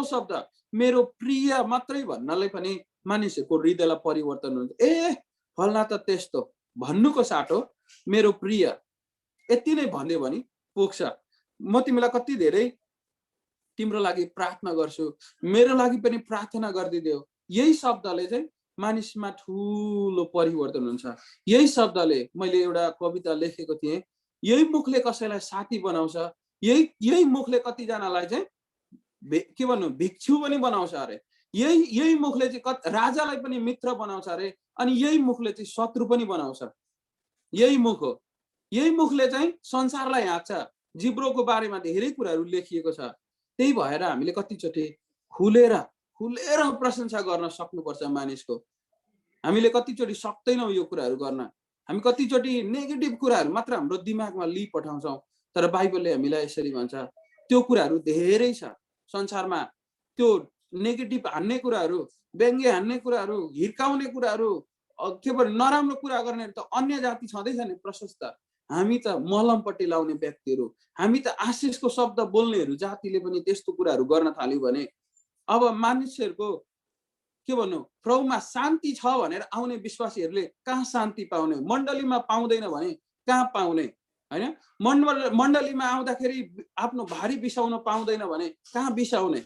शब्द मेरो प्रिय मात्रै भन्नलाई पनि मानिसहरूको हृदयलाई परिवर्तन हुन्छ। ए फल्ना त त्यस्तो भन्नुको साटो मेरो प्रिय यति नै भन्यो भने पुग्छ। म तिमीलाई कति धेरै तिम्रो लागि प्रार्थना गर्छु, मेरो लागि पनि प्रार्थना गरिदिदेऊ। यही शब्दले चाहिँ मानिसमा ठुलो परिवर्तन हुन्छ। यही शब्दले मैले एउटा कविता लेखेको थिएँ, यही मुखले कसैलाई साथी बनाउँछ, यही मुखले कतिजनालाई चाहिँ के भन्नु भिक्षु पनि बनाउँछ अरे, यही मुखले चाहिँ राजालाई पनि मित्र बनाउँछ अरे, अनि यही मुखले चाहिँ शत्रु पनि बनाउँछ। यही मुख हो, यही मुखले चाहिँ संसारलाई हाँक्छ। जिब्रोको बारेमा धेरै कुराहरू लेखिएको छ। त्यही भएर हामीले कतिचोटि खुलेर प्रशंसा गर्न सक्नुपर्छ मानिसको। हामीले कतिचोटि सक्दैनौँ यो कुराहरू गर्न। हामी कतिचोटि नेगेटिभ कुराहरू मात्र हाम्रो दिमागमा लिइपठाउँछौँ। तर बाइबलले हामीलाई यसरी भन्छ, त्यो कुराहरू धेरै छ संसारमा। त्यो नेगेटिभ हान्ने कुराहरू, व्यङ्ग्य हान्ने कुराहरू, हिर्काउने कुराहरू, के भन्नु नराम्रो कुरा गर्ने त अन्य जाति छँदैछ नि प्रशस्त। हामी त मलमपट्टि लाउने व्यक्तिहरू, हामी त आशिषको शब्द बोल्नेहरू जातिले पनि त्यस्तो कुराहरू गर्न थाल्यो भने अब मानिसहरूको के भन्नु प्रभुमा शान्ति छ भनेर आउने विश्वासीहरूले कहाँ शान्ति पाउने? मण्डलीमा पाउँदैन भने कहाँ पाउने? हैन, मण्डलीमा आउँदाखेरि आफ्नो भारी बिसाउन पाउँदैन भने कहाँ बिसाउने?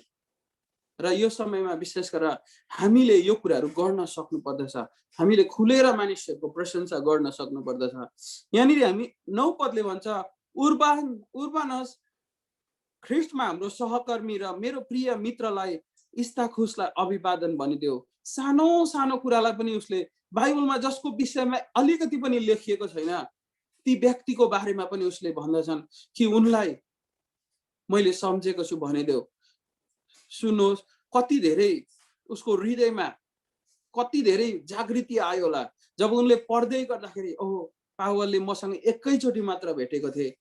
र यो समयमा विशेष गरेर हामीले यो कुराहरू गर्न सक्नु पर्दछ। हामीले खुलेर मानिसहरूको प्रशंसा गर्न सक्नु पर्दछ। यहाँनिर हामी 9 पदले भन्छ, उर्बानस ख्रिस्टमा हाम्रो सहकर्मी र मेरो प्रिय मित्रलाई इस्ताखुसलाई अभिवादन भनिदेऊ। सानो सानो कुरालाई पनि उसले बाइबलमा जसको विषयमा अलिकति पनि लेखिएको छैन ती व्यक्तिको बारेमा पनि उसले भन्दछन् कि उनलाई मैले सम्झेको छु भनिदेऊ। सुन्नुहोस्, कति धेरै उसको हृदयमा कति धेरै जागृति आयो होला जब उनले पढ्दै गर्दाखेरि, ओहो पावलले मसँग एकैचोटि मात्र भेटेको थिए,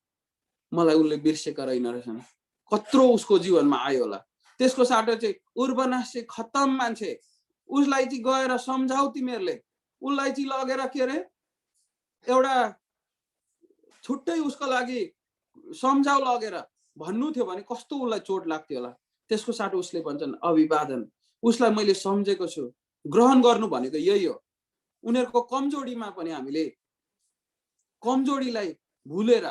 मलाई उनले बिर्सेका रहेन रहेछन्। कत्रो उसको जीवनमा आयो होला। त्यसको साटो चाहिँ उर्बानस चाहिँ खत्तम मान्छे, उसलाई चाहिँ गएर सम्झाउ तिमीहरूले, उसलाई चाहिँ लगेर के अरे एउटा छुट्टै उसको लागि सम्झाउ लगेर भन्नु थियो भने कस्तो उसलाई चोट लाग्थ्यो होला। त्यसको साटो उसले भन्छन् अभिवादन, उसलाई मैले सम्झेको छु। ग्रहण गर्नु भनेको यही हो। उनीहरूको कमजोरीमा पनि हामीले कमजोरीलाई भुलेर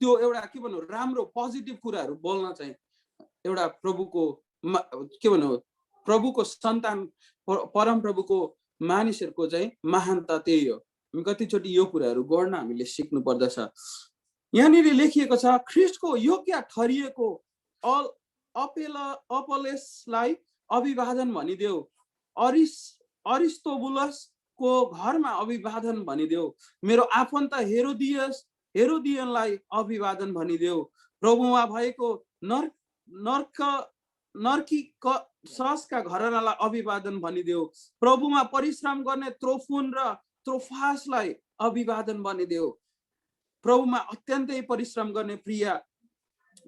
त्यो एउटा के भन्नु राम्रो पोजिटिभ कुराहरू बोल्न चाहिँ एउटा प्रभुको के भन्नु प्रभुको सन्तान परम प्रभुको मानिसहरूको चाहिँ महानता त्यही हो। हामी कतिचोटि यो कुराहरू गर्न हामीले सिक्नु पर्दछ। यहाँनिर लेखिएको छ, ख्रिस्टको योग्य ठहरिएको अपोलोसलाई अभिवादन भनिदेऊ। अरिस्तोबुलसको घरमा अभिवादन भनिदेऊ। मेरो आफन्त हेरोदियनलाई अभिवादन भनिदेऊ। प्रभुमा भएको नर्किससका घरनालाई अभिवादन भनिदेऊ। प्रभुमा परिश्रम गर्ने त्रोफोन र त्रोफासलाई अभिवादन भनिदेऊ। प्रभुमा अत्यन्तै परिश्रम गर्ने प्रिय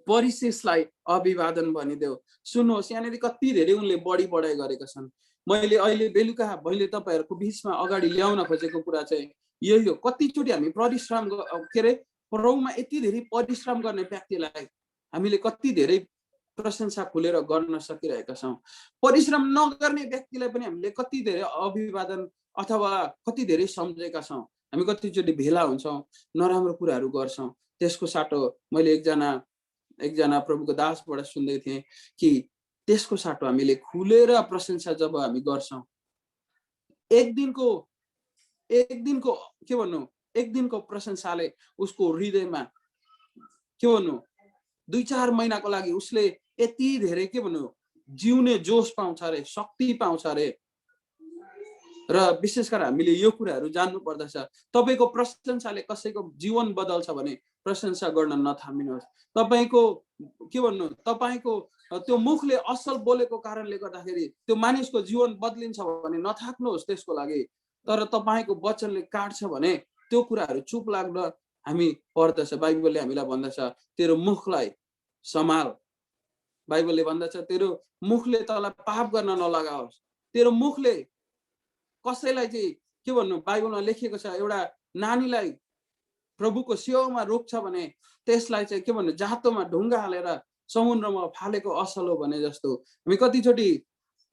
परिशिषलाई अभिवादन भनिदेऊ। सुन्नुहोस्, यहाँनिर कति धेरै उनले बढी बढाइ गरेका छन्। मैले अहिले बेलुका मैले तपाईँहरूको बिचमा अगाडि ल्याउन खोजेको कुरा चाहिँ यही हो। कतिचोटि हामी परिश्रम के अरे प्रभुमा यति धेरै परिश्रम गर्ने व्यक्तिलाई हामीले कति धेरै प्रशंसा खुलेर गर्न सकिरहेका छौँ। परिश्रम नगर्ने व्यक्तिलाई पनि हामीले कति धेरै अभिवादन अथवा कति धेरै सम्झेका छौँ। हामी कतिचोटि भेला हुन्छौँ, नराम्रो कुराहरू गर्छौँ। त्यसको साटो मैले एकजना प्रभुको दासबाट सुन्दै थिएँ कि त्यसको साटो हामीले खुलेर प्रशंसा जब हामी गर्छौँ, एक दिनको प्रशंसाले उसको हृदयमा के भन्नु 2-4 महिनाको लागि उसले यति धेरै के भन्नु जिउने जोश पाउँछ अरे, शक्ति पाउँछ अरे। र विशेष गरेर हामीले यो कुराहरू जान्नु पर्दछ। तपाईको प्रशंसाले कसैको जीवन बदल्छ भने प्रशंसा गर्न नथामिनुहोस्। तपाईको के भन्नु तपाईको त्यो मुखले असल बोलेको कारणले गर्दाखेरि त्यो मानिसको जीवन बदलिन्छ भने नथाक्नुहोस् त्यसको लागि। तर तपाईको वचनले काट्छ भने त्यो कुराहरू चुप लाग्न हामी पर्दछ। बाइबलले हामीलाई भन्दछ तेरो मुखलाई सम्हाल। बाइबलले भन्दछ तेरो मुखले तँलाई पाप गर्न नलगाओस्। तेरो मुखले कसैलाई चाहिँ के भन्नु बाइबलमा लेखिएको छ, एउटा नानीलाई प्रभुको सेवामा रोक्छ भने त्यसलाई चाहिँ के भन्नु जातोमा ढुङ्गा हालेर समुद्रमा फालेको असल हो भने जस्तो हामी कतिचोटि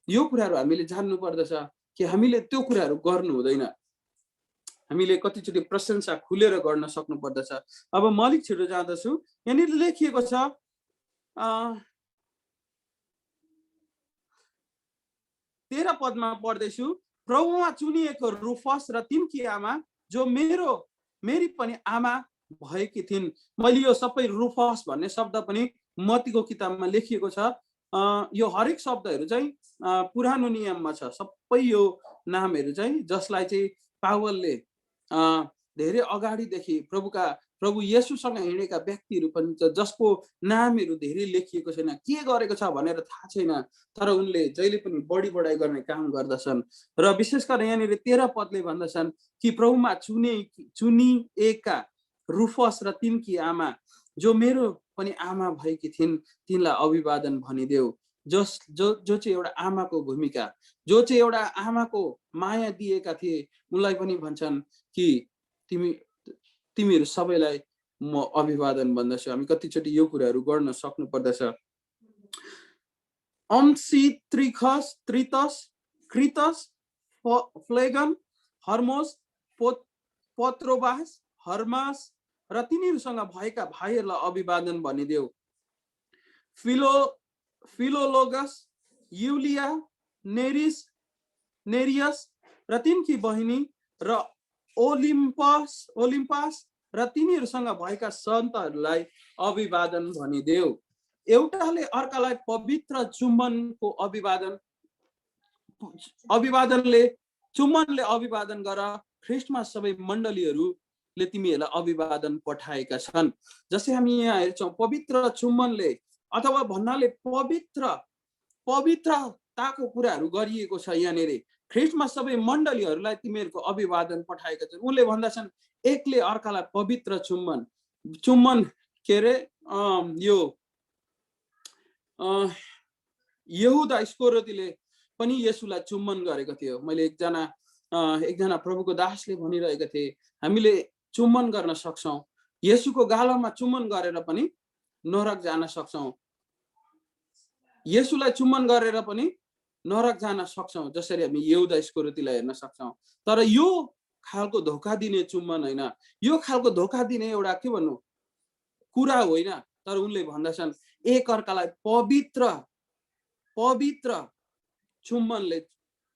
यो कुराहरू हामीले जान्नु पर्दछ कि हामीले त्यो कुराहरू गर्नु हुँदैन। हामीले कतिचोटि प्रशंसा खुलेर गर्न सक्नु पर्दछ। अब म अलिक छिटो जाँदछु। यहाँनिर लेखिएको छ 13 पदमा पढ्दैछु, प्रभुमा चुनिएको रुफस र तिनकी आमा जो मेरी पनि आमा भएकी थिइन्। मैले यो सबै रुफस भन्ने शब्द पनि मत्तीको किताबमा लेखिएको छ। यो हरेक शब्दहरू चाहिँ पुरानो नियममा छ। सबै यो नामहरू चाहिँ जसलाई चाहिँ पावलले धेरै अगाडिदेखि प्रभु येशूसँग हिँडेका व्यक्तिहरू पनि छ जसको नामहरू धेरै लेखिएको छैन, के गरेको छ भनेर थाहा छैन, तर उनले जहिले पनि बढी बढाइ गर्ने काम गर्दछन्। र विशेष गरेर यहाँनिर 13 पदले भन्दछन् कि प्रभुमा चुनिएका रुफस र तिनकी आमा जो मेरो पनि आमा भएकी थिइन् तिनलाई अभिवादन भनिदेऊ। जो चाहिँ एउटा आमाको भूमिका, जो चाहिँ एउटा आमाको माया दिएका थिए उनलाई पनि भन्छन् कि तिमीहरू सबैलाई म अभिवादन भन्दछु। हामी कतिचोटि यो कुराहरू गर्न सक्नु पर्दछ। अम्सित्रिखस, त्रितस, क्रितस, फ्लेगन, हर्मोस, पत्रोबास, हर्मास र तिनीहरूसँग भएका भाइहरूलाई अभिवादन भनिदेऊ। फिलोलोगस, युलिया, नेरियस र तिनकी बहिनी र ओलिम्पास र तिनीहरूसँग भएका सन्तहरूलाई अभिवादन भनिदेऊ। एउटाले अर्कालाई पवित्र चुम्बनको चुम्बनले अभिवादन गर। ख्रिस्टमा सबै मण्डलीहरूले तिमीहरूलाई अभिवादन पठाएका छन्। जसै हामी यहाँ हेर्छौँ पवित्र चुम्बनले अथवा भन्नाले पवित्रताको कुराहरू गरिएको छ। यहाँनिर ख्रिस्टमा सबै मण्डलीहरूलाई तिमीहरूको अभिवादन पठाएका छन्। उनले भन्दछन् एकले अर्कालाई पवित्र चुम्बन के अरे यो यहुदा इस्करियोतीले पनि येशूलाई चुम्बन गरेको थियो। मैले एकजना प्रभुको दासले भनिरहेका थिए हामीले चुम्बन गर्न सक्छौँ, येशूको गालामा चुम्बन गरेर पनि नरक जान सक्छौँ, येशूलाई चुम्बन गरेर पनि नरक जान सक्छौँ, जसरी हामी यहुदा इस्करियोतीलाई हेर्न सक्छौँ। तर यो खालको धोका दिने चुम्बन होइन, यो खालको धोका दिने एउटा के भन्नु कुरा होइन। तर उनले भन्दछन् एक अर्कालाई पवित्र चुम्बनले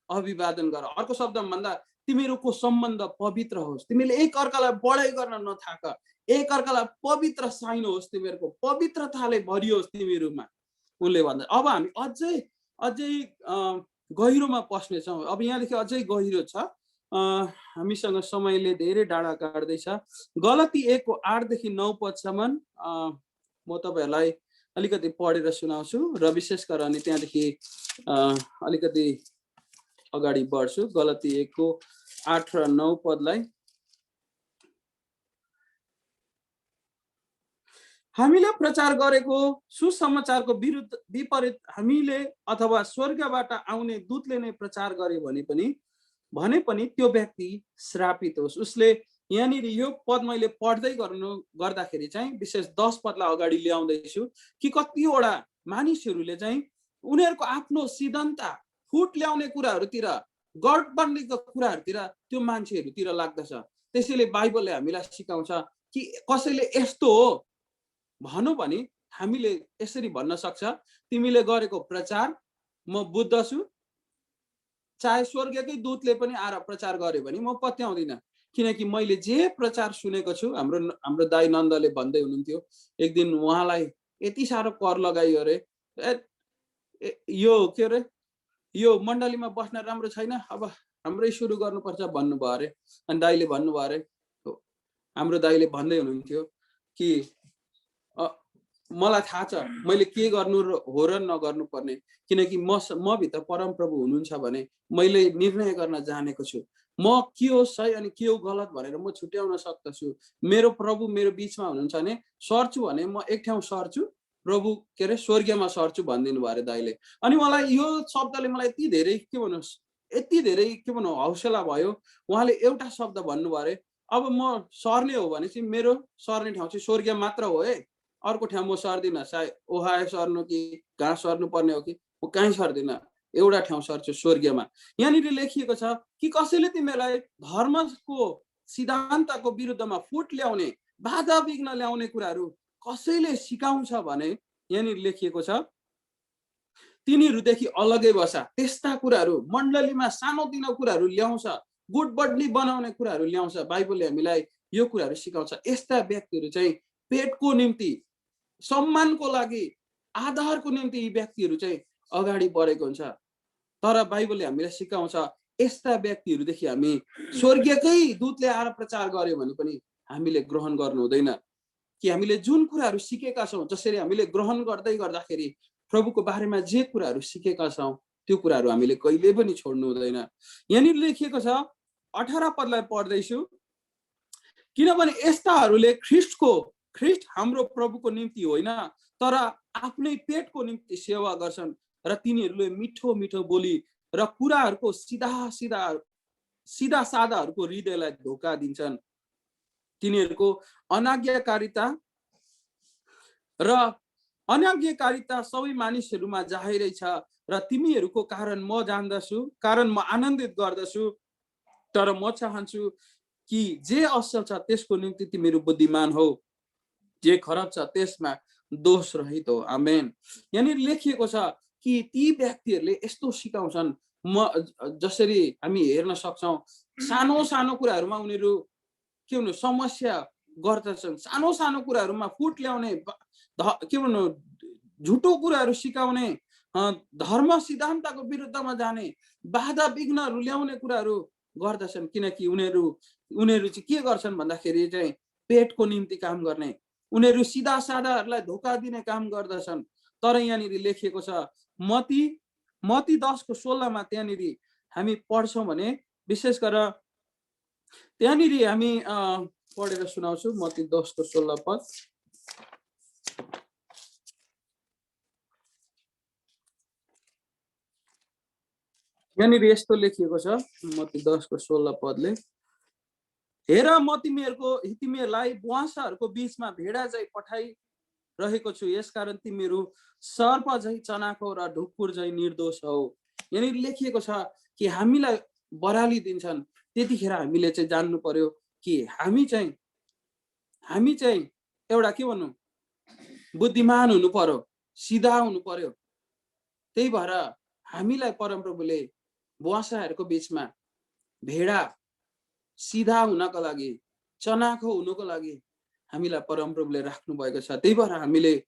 अभिवादन गर। अर्को शब्दमा भन्दा तिमीहरूको सम्बन्ध पवित्र होस्, तिमीले एक अर्कालाई बढाइ गर्न नथाक, एक अर्कालाई पवित्र साइनुहोस्, तिमीहरूको पवित्रताले भरियोस् तिमीहरूमा, उनले भन्छ। अब हामी अझै गहिरोमा पस्नेछौँ। अब यहाँदेखि अझै गहिरो छ, हामीसँग समयले धेरै डाँडा काट्दैछ। गलती 1 को 8 देखि 9 पदसम्म म तपाईहरुलाई अलिकति पढेर सुनाउँछु र विशेष गरेर अनि त्यहाँदेखि अलिकति अगाडि बढ्छु। गलती 1 को 8 र 9 पदलाई हामीले प्रचार गरेको सुसमाचारको विपरीत हामीले अथवा स्वर्गबाट आउने दूतले नै प्रचार गरे भने पनि त्यो व्यक्ति श्रापित होस्। उसले यहाँनिर यो पद मैले पढ्दै गर्दाखेरि चाहिँ विशेष 10 पदलाई अगाडि ल्याउँदैछु कि कतिवटा मानिसहरूले चाहिँ उनीहरूको आफ्नो सिद्धान्त फुट ल्याउने कुराहरूतिर, गडबडीको कुराहरूतिर त्यो मान्छेहरूतिर लाग्दछ। त्यसैले बाइबलले हामीलाई सिकाउँछ कि कसैले यस्तो हो भनौँ भने हामीले यसरी भन्न सक्छ, तिमीले गरेको प्रचार म बुद्ध छु, चाहे स्वर्गकै दूतले पनि आएर प्रचार गर्यो भने म पत्याउँदिन, किनकि मैले जे प्रचार सुनेको छु। हाम्रो दाइ नन्दले भन्दै हुनुहुन्थ्यो एक दिन उहाँलाई यति साह्रो कर लगाइयो अरे, यो के अरे यो मण्डलीमा बस्न राम्रो छैन, अब हाम्रै सुरु गर्नुपर्छ भन्नुभयो अरे। अनि दाइले भन्नुभयो अरे, हाम्रो दाइले भन्दै हुनुहुन्थ्यो कि मलाई थाहा छ मैले के गर्नु हो र नगर्नु पर्ने, किनकि म भित्र परम प्रभु हुनुहुन्छ भने मैले निर्णय गर्न जानेको छु। म के हो सही अनि के हो गलत भनेर म छुट्याउन सक्दछु। मेरो प्रभु मेरो बीचमा हुनुहुन्छ भने सर्छु भने म एक ठाउँ सर्छु, प्रभु के अरे स्वर्गमा सर्छु भनिदिनु भयो अरे दाइले। अनि मलाई यो शब्दले मलाई यति धेरै के भन्नु हौसला भयो। उहाँले एउटा शब्द भन्नुभयो अरे, अब म सर्ने हो भने चाहिँ मेरो सर्ने ठाउँ चाहिँ स्वर्ग मात्र हो है, अर्को ठाउँ म सर्दिनँ। सायद ओहायो सर्नु कि कहाँ सर्नु पर्ने हो कि म कहीँ सर्दिनँ, एउटा ठाउँ सर्छु स्वर्गीयमा। यहाँनिर लेखिएको छ कि कसैले तिमीलाई धर्मको सिद्धान्तको विरुद्धमा फुट ल्याउने, बाधा विघ्न ल्याउने कुराहरू कसैले सिकाउँछ भने यहाँनिर लेखिएको छ तिनीहरूदेखि अलगै बसा। त्यस्ता कुराहरू मण्डलीमा सानोतिनो कुराहरू ल्याउँछ, गुटबड्डी बनाउने कुराहरू ल्याउँछ। बाइबलले हामीलाई यो कुराहरू सिकाउँछ। यस्ता व्यक्तिहरू चाहिँ पेटको निम्ति, सम्मानको लागि, आधारको निम्ति यी व्यक्तिहरू चाहिँ अगाडि बढेको हुन्छ। तर बाइबलले हामीलाई सिकाउँछ यस्ता व्यक्तिहरूदेखि हामी स्वर्गीयकै दूतले आएर प्रचार गर्यो भने पनि हामीले ग्रहण गर्नु हुँदैन। कि हामीले जुन कुराहरू सिकेका छौँ, जसरी हामीले ग्रहण गर्दै गर्दाखेरि प्रभुको बारेमा जे कुराहरू सिकेका छौँ त्यो कुराहरू हामीले कहिले पनि छोड्नु हुँदैन। यहाँनिर लेखिएको छ 18 पदलाई पढ्दैछु, किनभने यस्ताहरूले ख्रिस्ट हाम्रो प्रभुको निम्ति होइन तर आफ्नै पेटको निम्ति सेवा गर्छन् र तिनीहरूले मिठो मिठो बोली र कुराहरूको सिधा सादाहरूको हृदयलाई धोका दिन्छन्। तिनीहरूको अनाज्ञाकारिता सबै मानिसहरूमा जाहिरै छ र तिमीहरूको कारण म जान्दछु, कारण म आनन्दित गर्दछु। तर म चाहन्छु कि जे असल छ त्यसको निम्ति तिमीहरू बुद्धिमान हो, जे खराब छ त्यसमा दोष रहित हो। आमेन। यहाँनिर लेखिएको छ कि ती व्यक्तिहरूले यस्तो सिकाउँछन्, जसरी हामी हेर्न सक्छौँ सानो सानो कुराहरूमा उनीहरू के भन्नु समस्या गर्दछन्, सानो सानो कुराहरूमा फुट ल्याउने, के भन्नु झुटो कुराहरू सिकाउने, धर्म सिद्धान्तको विरुद्धमा जाने, बाधा विघ्नहरू ल्याउने कुराहरू गर्दछन्। किनकि उनीहरू चाहिँ के गर्छन् भन्दाखेरि चाहिँ पेटको निम्ति काम गर्ने, उनीहरू सिधा सादाहरूलाई धोका दिने काम गर्दछन्। तर यहाँनिर लेखिएको छ मत्ती 10:16 त्यहाँनिर हामी पढ्छौँ भने विशेष गरेर त्यहाँनिर हामी पढेर सुनाउँछु। मत्ती 10:16 पद। यहाँनिर यस्तो लेखिएको छ मत्ती 10:16 पदले, हेर म तिमीहरूलाई बुवासाहरूको बीचमा भेडा चाहिँ पठाइरहेको छु, यसकारण तिमीहरू सर्प झै चनाखो र ढुकुर झै निर्दोष हौ। यहाँनिर लेखिएको छ कि हामीलाई बराली दिन्छन्, त्यतिखेर हामीले चाहिँ जान्नु पर्यो कि हामी चाहिँ एउटा के भन्नु बुद्धिमान हुनु पर्यो, सिधा हुनु पर्यो। त्यही भएर हामीलाई परमप्रभुले बुवासाहरूको बीचमा भेडा सिधा हुनको लागि, चनाखो हुनुको लागि हामीलाई परमप्रभुले राख्नु भएको छ। त्यही भएर हामीले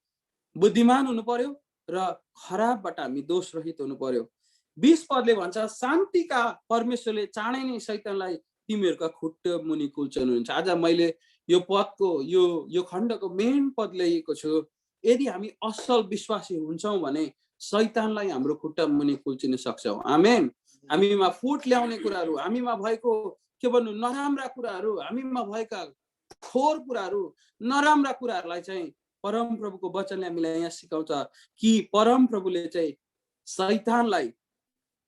बुद्धिमान हुनु पर्यो र खराबबाट हामी दोष रहित हुनु पर्यो। 20 पदले भन्छ शान्तिका परमेश्वरले चाँडै नै शैतानलाई तिमीहरूका खुट्टा मुनि कुल्चनुहुन्छ। आज मैले यो पदको यो खण्डको मेन पद ल्याएको छु। यदि हामी असल विश्वासी हुन्छौँ भने शैतानलाई हाम्रो खुट्टा मुनि कुल्चिन सक्छौँ। आमेन। हामीमा फुट ल्याउने कुराहरू, हामीमा भएको के भन्नु नराम्रा कुराहरू, हामीमा भएका खोर कुराहरू, नराम्रा कुराहरूलाई चाहिँ परमप्रभुको वचनले हामीलाई यहाँ सिकाउँछ कि परमप्रभुले चाहिँ शैतानलाई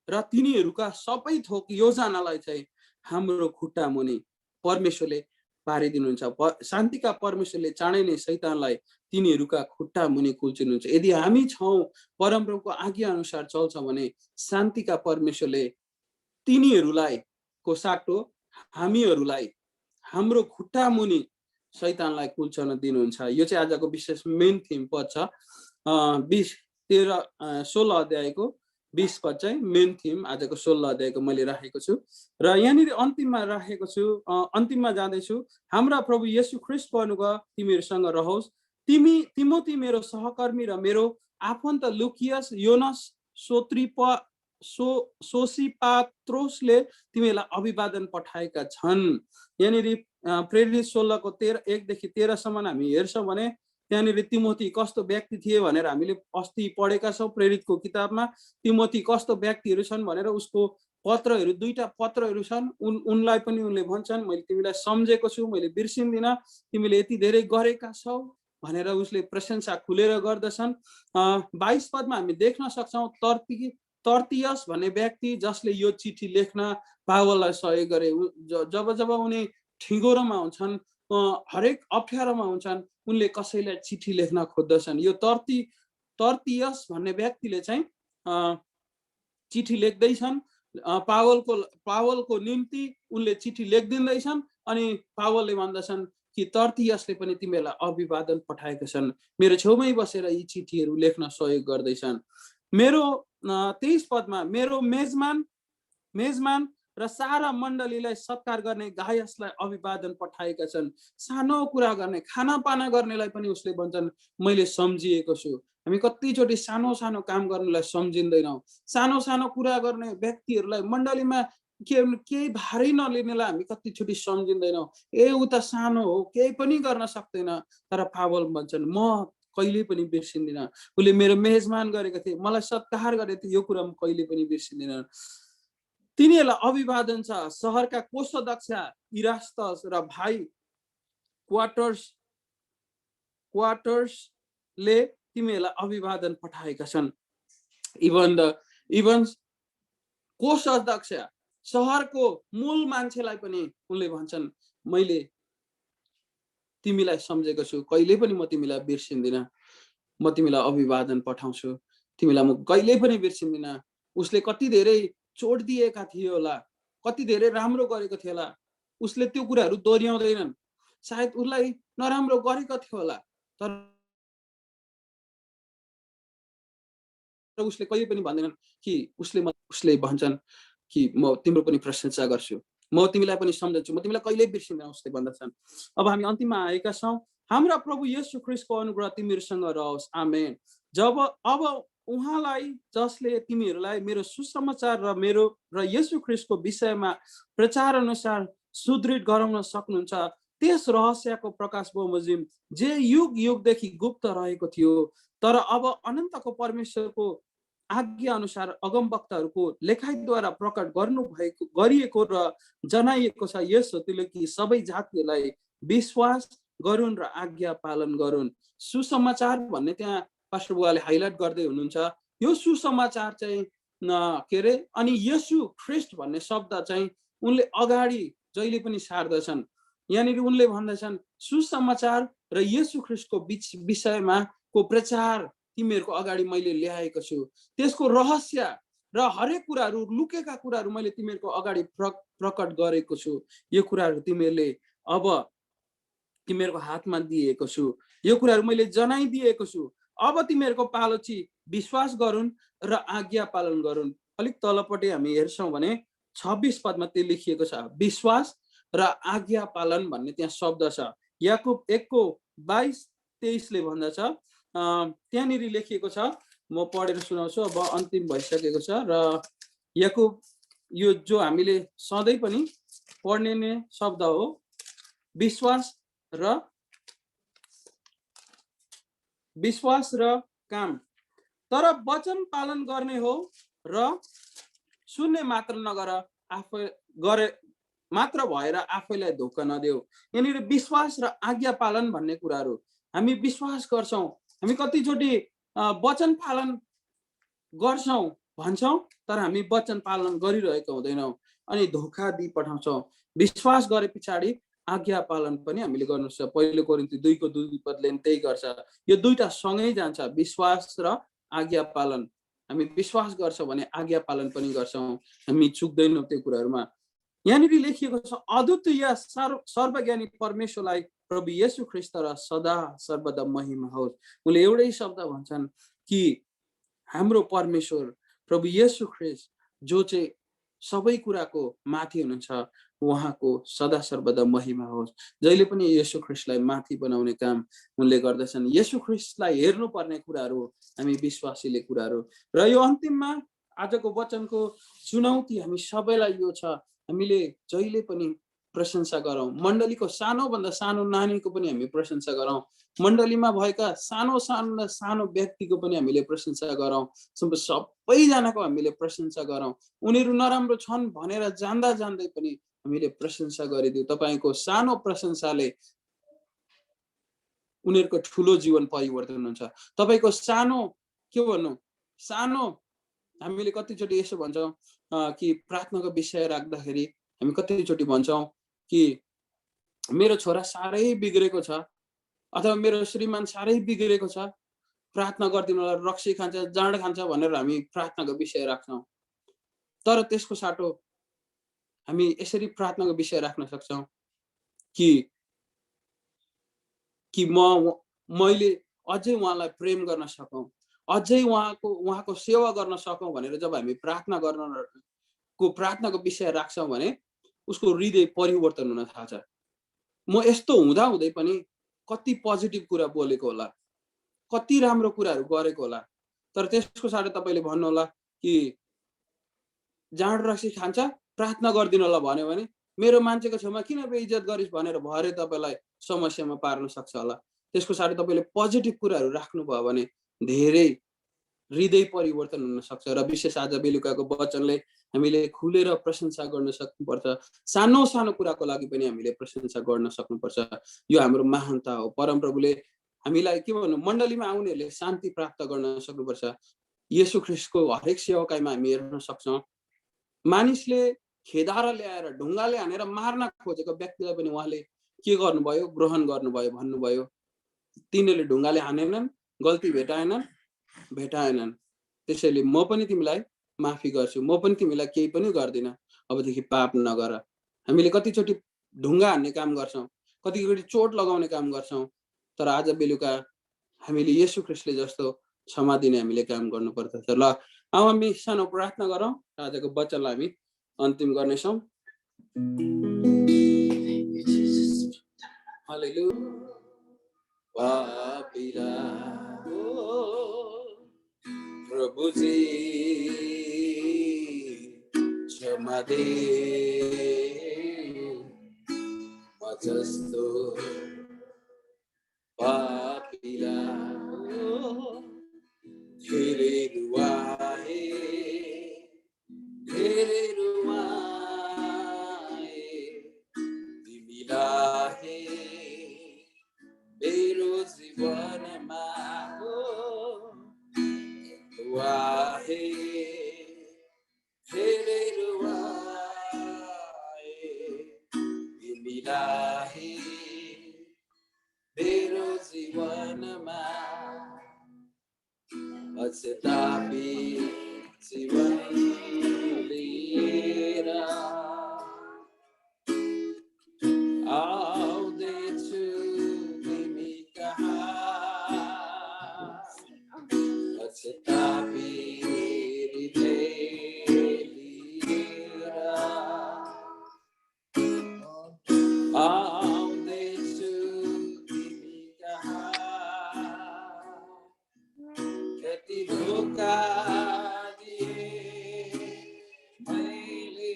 र तिनीहरूका सबै थोक योजनालाई चाहिँ हाम्रो खुट्टा मुनि परमेश्वरले पारिदिनुहुन्छ। शान्तिका परमेश्वरले चाँडै नै शैतानलाई तिनीहरूका खुट्टा मुनि कुल्चिनुहुन्छ। यदि हामी छौँ परमप्रभुको आज्ञा अनुसार चल्छ भने शान्तिका परमेश्वरले तिनीहरूलाई को साटो हामीहरूलाई हाम्रो खुट्टा मुनि शैतानलाई कुल्चन दिनुहुन्छ। यो चाहिँ आजको विशेष मेन थिम पद छ। 16 अध्यायको 20 पद चाहिँ मेन थिम आजको 16 अध्यायको मैले राखेको छु र यहाँनिर अन्तिममा राखेको छु। अन्तिममा जाँदैछु। हाम्रा प्रभु येशू ख्रीष्ट भन्नुभयो तिमीहरूसँग रहोस्। तिमोथी मेरो सहकर्मी र मेरो आफन्त लुकियस, योनस, सोसिपात्रोसले तिमीहरूलाई अभिवादन पठाएका छन्। यहाँनिर प्रेरित 16:1-13 हामी हेर्छौँ भने त्यहाँनिर तिमोथी कस्तो व्यक्ति थिए भनेर हामीले अस्ति पढेका छौँ। प्रेरितको किताबमा तिमोथी कस्तो व्यक्तिहरू छन् भनेर उसको पत्रहरू, 2टा पत्रहरू छन्। उनलाई पनि उनले भन्छन् मैले तिमीलाई सम्झेको छु, मैले बिर्सिन्दिनँ, तिमीले यति धेरै गरेका छौ भनेर उसले प्रशंसा खुलेर गर्दछन्। 22 पदमा हामी देख्न सक्छौँ तर्तियस भन्ने व्यक्ति जसले यो चिठी लेख्न पावललाई सहयोग गरे। जब उनी ठिगोरोमा हुन्छन्, हरेक अप्ठ्यारोमा हुन्छन्, उनले कसैलाई चिठी लेख्न खोज्दछन्। यो तर्तियस भन्ने व्यक्तिले चाहिँ चिठी लेख्दैछन्, पावलको निम्ति उनले चिठी लेखिदिँदैछन्। अनि पावलले भन्दछन् कि तर्तियसले पनि तिमीहरूलाई अभिवादन पठाएका छन्, मेरो छेउमै बसेर यी चिठीहरू लेख्न सहयोग गर्दैछन्। मेरो 23 पदमा मेरो मेजमान र सारा मण्डलीलाई सत्कार गर्ने गायसलाई अभिवादन पठाएका छन्। सानो कुरा गर्ने, खानापाना गर्नेलाई पनि उसले भन्छन् मैले सम्झिएको छु। हामी कतिचोटि सानो सानो काम गर्नलाई सम्झिँदैनौँ। सानो सानो कुरा गर्ने व्यक्तिहरूलाई मण्डलीमा केही भारी नलिनेलाई हामी कतिचोटि सम्झिँदैनौँ। ऊ त सानो हो, केही पनि गर्न सक्दैन। तर पावल भन्छन् म कहिले पनि बिर्सिँदिनँ। उसले मेरो मेजमान गरेको थिए, मलाई सत्कार गरेको थियो, यो कुरा म कहिले पनि बिर्सिँदिनँ। तिनीहरूलाई अभिवादन छ। सहरका कोषाध्यक्ष इरास्तस र भाइ क्वार्टर्सले तिमीहरूलाई अभिवादन पठाएका छन्। इभन कोषाध्यक्ष सहरको मूल मान्छेलाई पनि उनले भन्छन् मैले तिमीलाई सम्झेको छु, कहिले पनि म तिमीलाई बिर्सिँदिनँ, म तिमीलाई अभिवादन पठाउँछु, तिमीलाई म कहिले पनि बिर्सिँदिनँ। उसले कति धेरै चोट दिएका थियो होला, कति धेरै राम्रो गरेको थियो होला, उसले त्यो कुराहरू दोहोऱ्याउँदैनन्। सायद उसलाई नराम्रो गरेको थियो होला, तर उसले कहिले पनि भन्दैनन् कि उसले भन्छन् कि म तिम्रो पनि प्रशंसा गर्छु, म तिमीलाई पनि सम्झन्छु, म तिमीलाई कहिल्यै बिर्सिँदैन उसले भन्दछन्। अब हामी अन्तिममा आएका छौँ। हाम्रा प्रभु येशू ख्रीष्टको अनुग्रह तिमीहरूसँग रहोस्। आमेन। अब उहाँलाई जसले तिमीहरूलाई मेरो सुसमाचार र येशू ख्रीष्टको विषयमा प्रचार अनुसार सुदृढ गराउन सक्नुहुन्छ, त्यस रहस्यको प्रकाश बमोजिम जे युग युगदेखि गुप्त रहेको थियो, तर अब अनन्तको परमेश्वरको आज्ञा अनुसार अगमवक्ताहरूको लेखाइद्वारा प्रकट गरिएको र जनाइएको छ। यस होतुले कि सबै जातिहरूलाई विश्वास गरून् र आज्ञा पालन गरून्। सुसमाचार भन्ने त्यहाँ पास्टर बुवाले हाइलाइट गर्दै हुनुहुन्छ। यो सुसमाचार चाहिँ के अरे, अनि येशू ख्रीष्ट भन्ने शब्द चाहिँ उनले अगाडि जहिले पनि सार्दछन्। यहाँनिर उनले भन्दछन् सुसमाचार र येशू ख्रीष्टको विषयमा को प्रचार तिमीहरूको अगाडि मैले ल्याएको छु। त्यसको रहस्य र हरेक कुराहरू, लुकेका कुराहरू मैले तिमीहरूको अगाडि प्रकट गरेको छु। यो कुराहरू तिमीहरूले अब तिमीहरूको हातमा दिएको छु, यो कुराहरू मैले जनाइदिएको छु। अब तिमीहरूको पालो चाहिँ विश्वास गरून् र आज्ञा पालन गरून्। अलिक तलपट्टि हामी हेर्छौँ भने 26 पदमा त्यो लेखिएको छ, विश्वास र आज्ञा पालन भन्ने त्यहाँ शब्द छ। याकुब 1:22-23 ले भन्दछ, त्यहाँनिर लेखिएको छ, म पढेर सुनाउँछु। अब अन्तिम भइसकेको छ र याकुब यो जो हामीले सधैँ पनि पढ्ने नै शब्द हो, विश्वास र काम। तर वचन पालन गर्ने हो र सुन्ने मात्र नगर, मात्र भएर आफैलाई धोका नदेऊ। यहाँनिर विश्वास र आज्ञा पालन भन्ने कुराहरू हामी विश्वास गर्छौँ, हामी कतिचोटि वचन पालन गर्छौँ भन्छौँ, तर हामी वचन पालन गरिरहेको हुँदैनौँ अनि धोका दिइ पठाउँछौँ। विश्वास गरे पछाडि आज्ञा पालन पनि हामीले गर्नुपर्छ। पहिलो कोरिन्थी 2:2 त्यही गर्छ। यो दुईटा सँगै जान्छ, विश्वास र आज्ञा पालन। हामी विश्वास गर्छौँ भने आज्ञा पालन पनि गर्छौँ, हामी चुक्दैनौँ त्यो कुराहरूमा। यहाँनिर लेखिएको छ, अद्वितीय सर्वज्ञानी परमेश्वरलाई प्रभु येशू ख्रीष्ट र सदा सर्वदा महिमा होस्। उनले एउटै शब्द भन्छन् कि हाम्रो परमेश्वर प्रभु येशू ख्रीष्ट जो चाहिँ सबै कुराको माथि हुनुहुन्छ, उहाँको सदा सर्वदा महिमा होस्। जहिले पनि येशू ख्रीष्टलाई माथि बनाउने काम उनले गर्दछन्। येशू ख्रीष्टलाई हेर्नुपर्ने कुराहरू हामी विश्वासीले कुराहरू। र यो अन्तिममा आजको वचनको चुनौती हामी सबैलाई यो छ, हामीले जहिले पनि प्रशंसा गरौँ। मण्डलीको सानोभन्दा सानो नानीको पनि हामी प्रशंसा गरौँ, मण्डलीमा भएका सानो व्यक्तिको पनि हामीले प्रशंसा गरौँ, सबैजनाको हामीले प्रशंसा गरौँ। उनीहरू नराम्रो छन् भनेर जान्दै पनि हामीले प्रशंसा गरिदिउँ। तपाईँको सानो प्रशंसाले उनीहरूको ठुलो जीवन परिवर्तन हुन्छ। तपाईँको सानो के भन्नु, सानो हामीले कतिचोटि यसो भन्छौँ कि प्रार्थनाको विषय राख्दाखेरि हामी कतिचोटि भन्छौँ कि मेरो छोरा साह्रै बिग्रेको छ अथवा मेरो श्रीमान साह्रै बिग्रेको छ, प्रार्थना गरिदिनु होला, रक्सी खान्छ, जाँड खान्छ भनेर हामी प्रार्थनाको विषय राख्छौँ। तर त्यसको साटो हामी यसरी प्रार्थनाको विषय राख्न सक्छौँ कि मैले अझै उहाँलाई प्रेम गर्न सकौँ, अझै उहाँको सेवा गर्न सकौँ भनेर जब हामी प्रार्थनाको विषय राख्छौँ भने उसको हृदय परिवर्तन हुन थाल्छ। म यस्तो हुँदै पनि कति पोजिटिभ कुरा बोलेको होला, कति राम्रो कुराहरू गरेको होला, तर त्यसको साटो तपाईँले भन्नुहोला कि जाँड रक्सी खान्छ, प्रार्थना गरिदिनु होला भन्यो भने मेरो मान्छेको छेउमा किन बेइज्जत गरिस् भनेर भरे तपाईँलाई समस्यामा पार्न सक्छ होला। त्यसको साटो तपाईँले पोजिटिभ कुराहरू राख्नुभयो भने धेरै हृदय परिवर्तन हुन सक्छ। र विशेष आज बेलुकाको वचनले हामीले खुलेर प्रशंसा गर्न सक्नुपर्छ। सानो सानो कुराको लागि पनि हामीले प्रशंसा गर्न सक्नुपर्छ। यो हाम्रो महानता हो। परमप्रभुले हामीलाई के भन्नु, मण्डलीमा आउनेहरूले शान्ति प्राप्त गर्न सक्नुपर्छ। येशू ख्रीष्टको हरेक सेवकाईमा हामी हेर्न सक्छौँ, मानिसले खेदाएर ल्याएर ढुङ्गाले हानेर मार्न खोजेको व्यक्तिलाई पनि उहाँले के गर्नुभयो, ग्रहण गर्नुभयो, भन्नुभयो तिनीहरूले ढुङ्गाले हानेनन्, गल्ती भेटाएनन्, त्यसैले म पनि तिमीलाई माफी गर्छु, म पनि तिमीलाई केही पनि गर्दिन, अबदेखि पाप नगर। हामीले कतिचोटि ढुङ्गा हान्ने काम गर्छौँ, कतिचोटि चोट लगाउने काम गर्छौँ, तर आज बेलुका हामीले येशू ख्रीष्टले जस्तो क्षमा दिने हामीले काम गर्नुपर्दछ। ल अब हामी सानो प्रार्थना गरौँ, आजको वचनलाई हामी अन्तिम गर्नेछौँ। हालेलुया। पापीरा प्रभुजी क्षमा दे, म जस्तो पापीरा धेरै रुवाए तिमीलाई मेरो जीवनमा रुवाए, धेरै रुवाए तिमीलाई मेरो जीवनमा, पछतापी जीवन लिएर आउँदैछु तिमी कहाँ, पछतापी हृदय लिएर आउँदैछु तिमी कहाँ, कति धोका दिए मैले,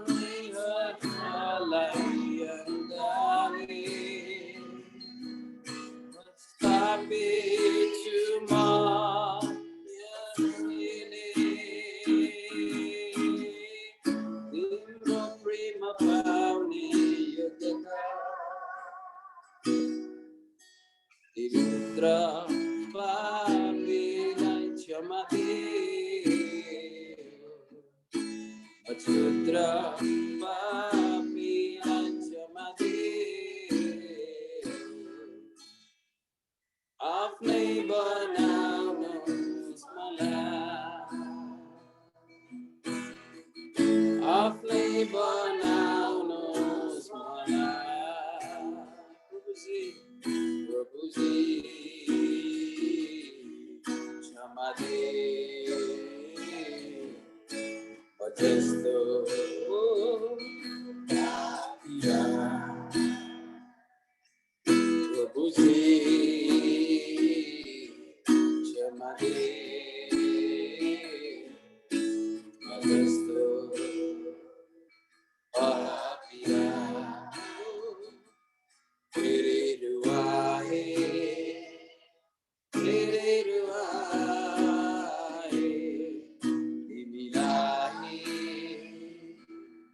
तिमीहरूलाई अन्दाले पछताएछु म तिम्रो प्रेम पाउने योग्यता, तिम्रो पापीलाई क्षमा दे, अक्षुद्र पापीलाई क्षमा दे, आफ्नै बनाउनुहोस् मलाई, आफ्नै बनाउनुहोस् मलाई, प्रभुजी क्षमा दे, म जस्तो पापीरा, प्रभुजी क्षमा दे, म जस्तो पापीरा धेरै रुवाए तिमीलाई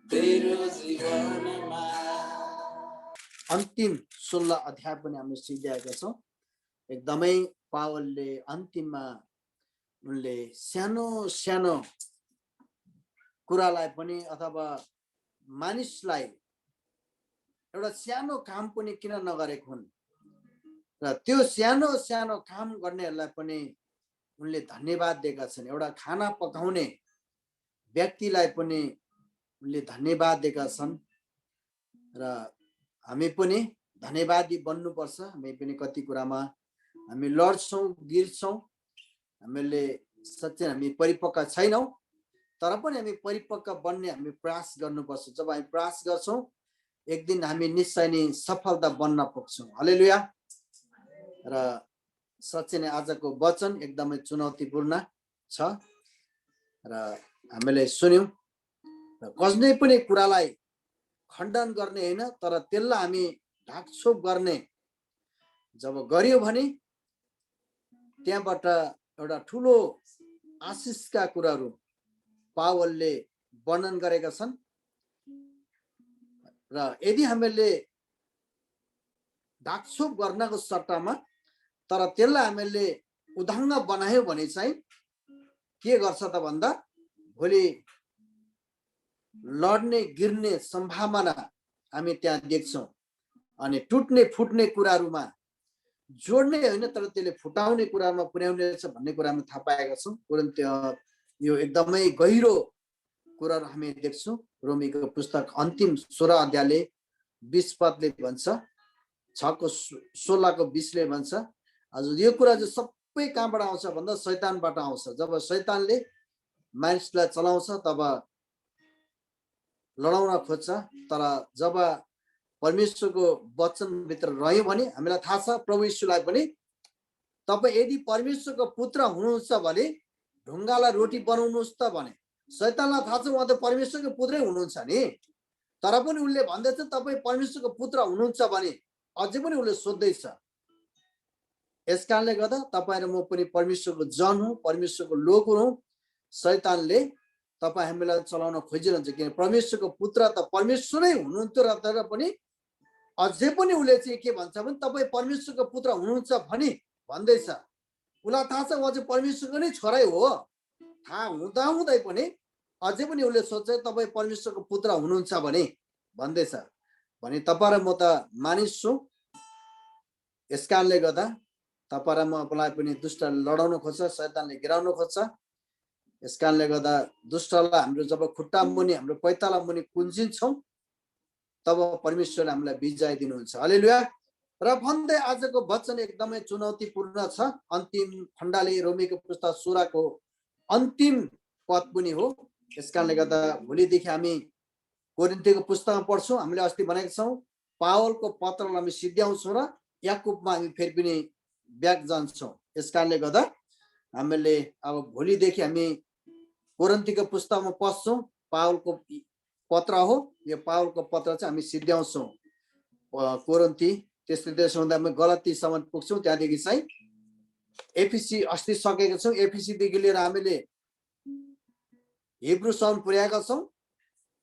मेरो जीवनमा। अन्तिम 16 अध्याय पनि हामीले सिद्ध्याएका छौँ। एकदमै पावलले अन्तिममा उनले सानो सानो कुरालाई पनि अथवा मानिसलाई एउटा सानो काम पनि किन नगरेको हुन् र त्यो सानो सानो काम गर्नेहरूलाई पनि उनले धन्यवाद दिएका छन्। एउटा खाना पकाउने व्यक्तिलाई पनि उनले धन्यवाद दिएका छन् र हामी पनि धन्यवादी बन्नुपर्छ। हामी पनि कति कुरामा हामी लड्छौँ, गिर्छौँ, हामीले साँच्चै हामी परिपक्व छैनौँ, तर पनि हामी परिपक्व बन्ने हामी प्रयास गर्नुपर्छ। जब हामी प्रयास गर्छौँ एक दिन हामी निश्चय नै सफलता बन्न पुग्छौँ। हालेलुया। र साँच्चै नै आजको वचन एकदमै चुनौतीपूर्ण छ र हामीले सुन्यौँ। कसै पनि कुरालाई खण्डन गर्ने होइन, तर त्यसलाई हामी ढाकछोप गर्ने जब गर्यो भने त्यहाँबाट एउटा ठुलो आशिषका कुराहरू पावलले वर्णन गरेका छन्। र यदि हामीले ढाकछोप गर्नको सट्टामा तर त्यसलाई हामीले उदाङ्ग बनायो भने चाहिँ के गर्छ त भन्दा भोलि लड्ने गिर्ने सम्भावना हामी त्यहाँ देख्छौँ। अनि टुट्ने फुट्ने कुराहरूमा जोड्ने होइन, तर त्यसले फुटाउने कुरामा पुर्याउने रहेछ भन्ने कुरामा थाहा पाएका छौँ। यो एकदमै गहिरो कुराहरू हामी देख्छौँ। रोमीको पुस्तक अन्तिम 16 अध्यायले 20 पदले भन्छ, 6:16-20ले भन्छ, हजुर यो कुरा चाहिँ सबै कहाँबाट आउँछ भन्दा शैतानबाट आउँछ। जब शैतानले मानिसलाई चलाउँछ तब लडाउन खोज्छ, तर जब परमेश्वरको वचनभित्र रह्यो भने हामीलाई थाहा छ प्रभु यीशुलाई पनि तपाईँ यदि परमेश्वरको पुत्र हुनुहुन्छ भने ढुङ्गालाई रोटी बनाउनुहोस् त भने। शैतानलाई थाहा छ उहाँ त परमेश्वरको पुत्रै हुनुहुन्छ नि, तर पनि उसले भन्दैछ तपाईँ परमेश्वरको पुत्र हुनुहुन्छ भने अझै पनि उसले सोध्दैछ। यस कारणले गर्दा तपाईँ र म पनि परमेश्वरको जन हौँ, परमेश्वरको लोक हौँ। शैतानले तपाईँ हामीलाई चलाउन खोजिरहन्छ, किन परमेश्वरको पुत्र त परमेश्वरै हुनुहुन्थ्यो र तर पनि अझै पनि उसले चाहिँ के भन्छ भने तपाईँ परमेश्वरको पुत्र हुनुहुन्छ भनी भन्दैछ। उसलाई थाहा छ उहाँ चाहिँ परमेश्वरको नै छोरै हो। थाहा हुँदाहुँदै पनि अझै पनि उसले सोध्छ तपाईँ परमेश्वरको पुत्र हुनुहुन्छ भने भन्दैछ। भने तपाईँ र म त मानिस छौँ। यस कारणले गर्दा तपाईँ र मलाई पनि दुष्टले लडाउन खोज्छ, शैतानले गिराउन खोज्छ। यस कारणले गर्दा दुष्टलाई हाम्रो जब खुट्टा मुनि हाम्रो पैताला मुनि कुन्जिन्छौँ तब परमेश्वरले हामीलाई विजय दिनुहुन्छ। हालेलुया। र भन्दै आजको वचन एकदमै चुनौतीपूर्ण छ। अन्तिम खण्डले रोमीको पुस्तक 16को अन्तिम पद पनि हो। यस कारणले गर्दा भोलिदेखि हामी कोरिन्थीको पुस्तकमा पढ्छौँ। हामीले अस्ति भनेको छौँ पावलको पत्रलाई हामी सिद्ध्याउँछौँ र याकुबमा हामी फेरि पनि ब्याक जान्छौँ। यस कारणले गर्दा हामीले अब भोलिदेखि हामी कोरिन्थीको पुस्तकमा पस्छौँ। पावलको पत्र हो यो, पावलको पत्र चाहिँ हामी सिद्ध्याउँछौँ कोरिन्थी, त्यसै हुँदा हामी गलतीसम्म पुग्छौँ। त्यहाँदेखि चाहिँ एफिसी अस्ति सकेका छौँ। एफिसीदेखि लिएर हामीले हिब्रूसम्म पुर्याएका छौँ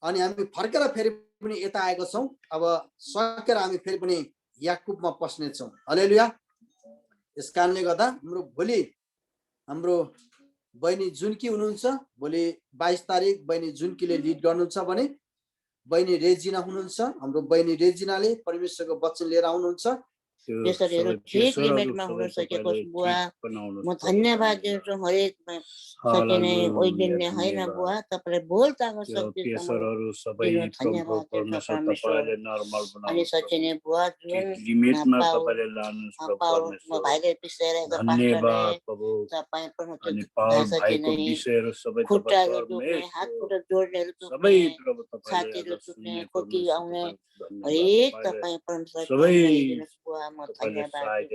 अनि हामी फर्केर फेरि पनि यता आएका छौँ। अब सकेर हामी फेरि पनि याकुबमा पस्नेछौँ। हालेलुया। यस कारणले गर्दा भोलि हाम्रो बहिनी जुन्की हुनुहुन्छ। भोलि 22 तारिक बहिनी जुन्कीले लिड गर्नुहुन्छ भने बहिनी रेजिना हुनुहुन्छ। हाम्रो बहिनी रेजिनाले परमेश्वरको वचन लिएर आउनुहुन्छ। यसरी ठिक लिमिटमा हुन सकेको बुवा म धन्यवाद दिन्छु। हरेक सकिने ओइ दिन नै हैन बुवा, तपाईले बोल ताको शक्ति धन्यवाद अनि सकिने बुवा जुन लिमिटमा तपाईले लानुस् परमेश्वर भाइले पिसेरेको पास्टरले तपाई पनि भाइको विषयहरु सबै खुट्टाहरु दुख्ने, हात खुट्टा जोड्नेहरु सबै दुख्ने, प्रभु तपाईले छातीहरु दुख्ने, खोकी आउने हरेक तपाई परमेश्वर बुवा म धन्यवाद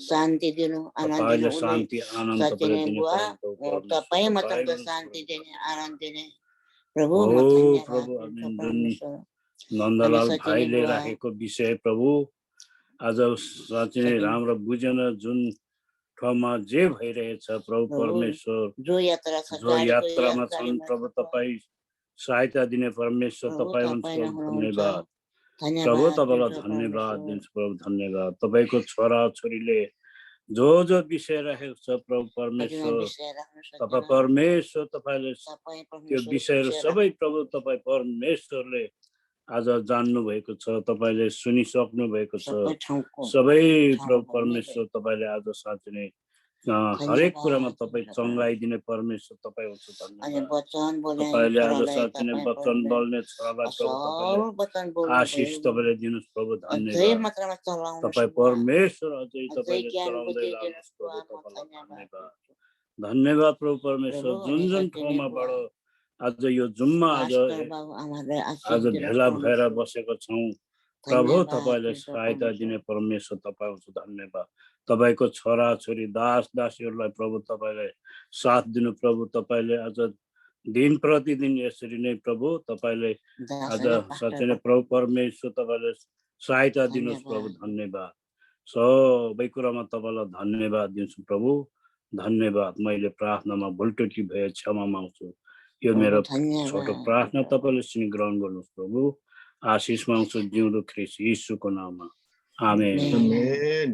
शान्ति दिनु, आनन्द दिनु, शान्ति आनन्द सकिने बुवा तपाई मात्र शान्ति दिने, आनन्द दिने प्रभु म धन्यवाद परमेश्वर। नन्दलाल भाइले राखेको विषय प्रभु आज साँच्चै नै राम्रो बुझेन। जुन ठाउँमा जे भइरहेछ प्रभु परमेश्वर जो यात्रामा छन् प्रभु तपाईँ सहायता दिने परमेश्वर तपाईँ हुन्छ। धन्यवाद प्रभु, तपाईँलाई धन्यवाद दिन्छु प्रभु। धन्यवाद। तपाईँको छोरा छोरीले जो जो विषय राखेको छ प्रभु परमेश्वर तपाईँ परमेश्वर तपाईँले त्यो विषयहरू सबै प्रभु तपाईँ परमेश्वरले आज जान्नु भएको छ तपाईले सुनिसक्नु भएको छ सबै प्रभु परमेश्वर तपाईले आज साँच्चै नै हरेक कुरामा तपाईँ चङ्गाइदिने परमेश्वर तपाईँ हुन्छ धन्यवाद तपाईले आज साँच्चै नै वचन बोल्ने छोरालाई प्रभु तपाईले आशिष तपाईले दिनुस् प्रभु धन्यवाद तपाईँ परमेश्वर अझै तपाईले चलाउँदै लानुहोस् प्रभु तपाईलाई धन्यवाद धन्यवाद प्रभु परमेश्वर जुन जुन ठाउँमाबाट आज यो जुम्मा आज भेला भएर बसेको छौँ प्रभु तपाईले सहायता दिने परमेश्वर तपाईँ हुन्छ धन्यवाद तपाईको छोरा छोरी दास दासीहरूलाई प्रभु तपाईले साथ दिनु प्रभु तपाईले आज दिन प्रतिदिन यसरी नै प्रभु तपाईले आज साँच्चै नै प्रभु परमेश्वर तपाईले सहायता दिनुहोस् प्रभु धन्यवाद सबै कुरामा तपाईलाई धन्यवाद दिन्छु प्रभु धन्यवाद मैले प्रार्थनामा भुलटुटी भए क्षमा माग्छु यो मेरो छोटो प्रार्थना तपाईले सुनि ग्रहण गर्नुहोस् प्रभु आशिष माग्छु जिउँदो ख्रीष्ट येशूको नाममा आमेन आमेन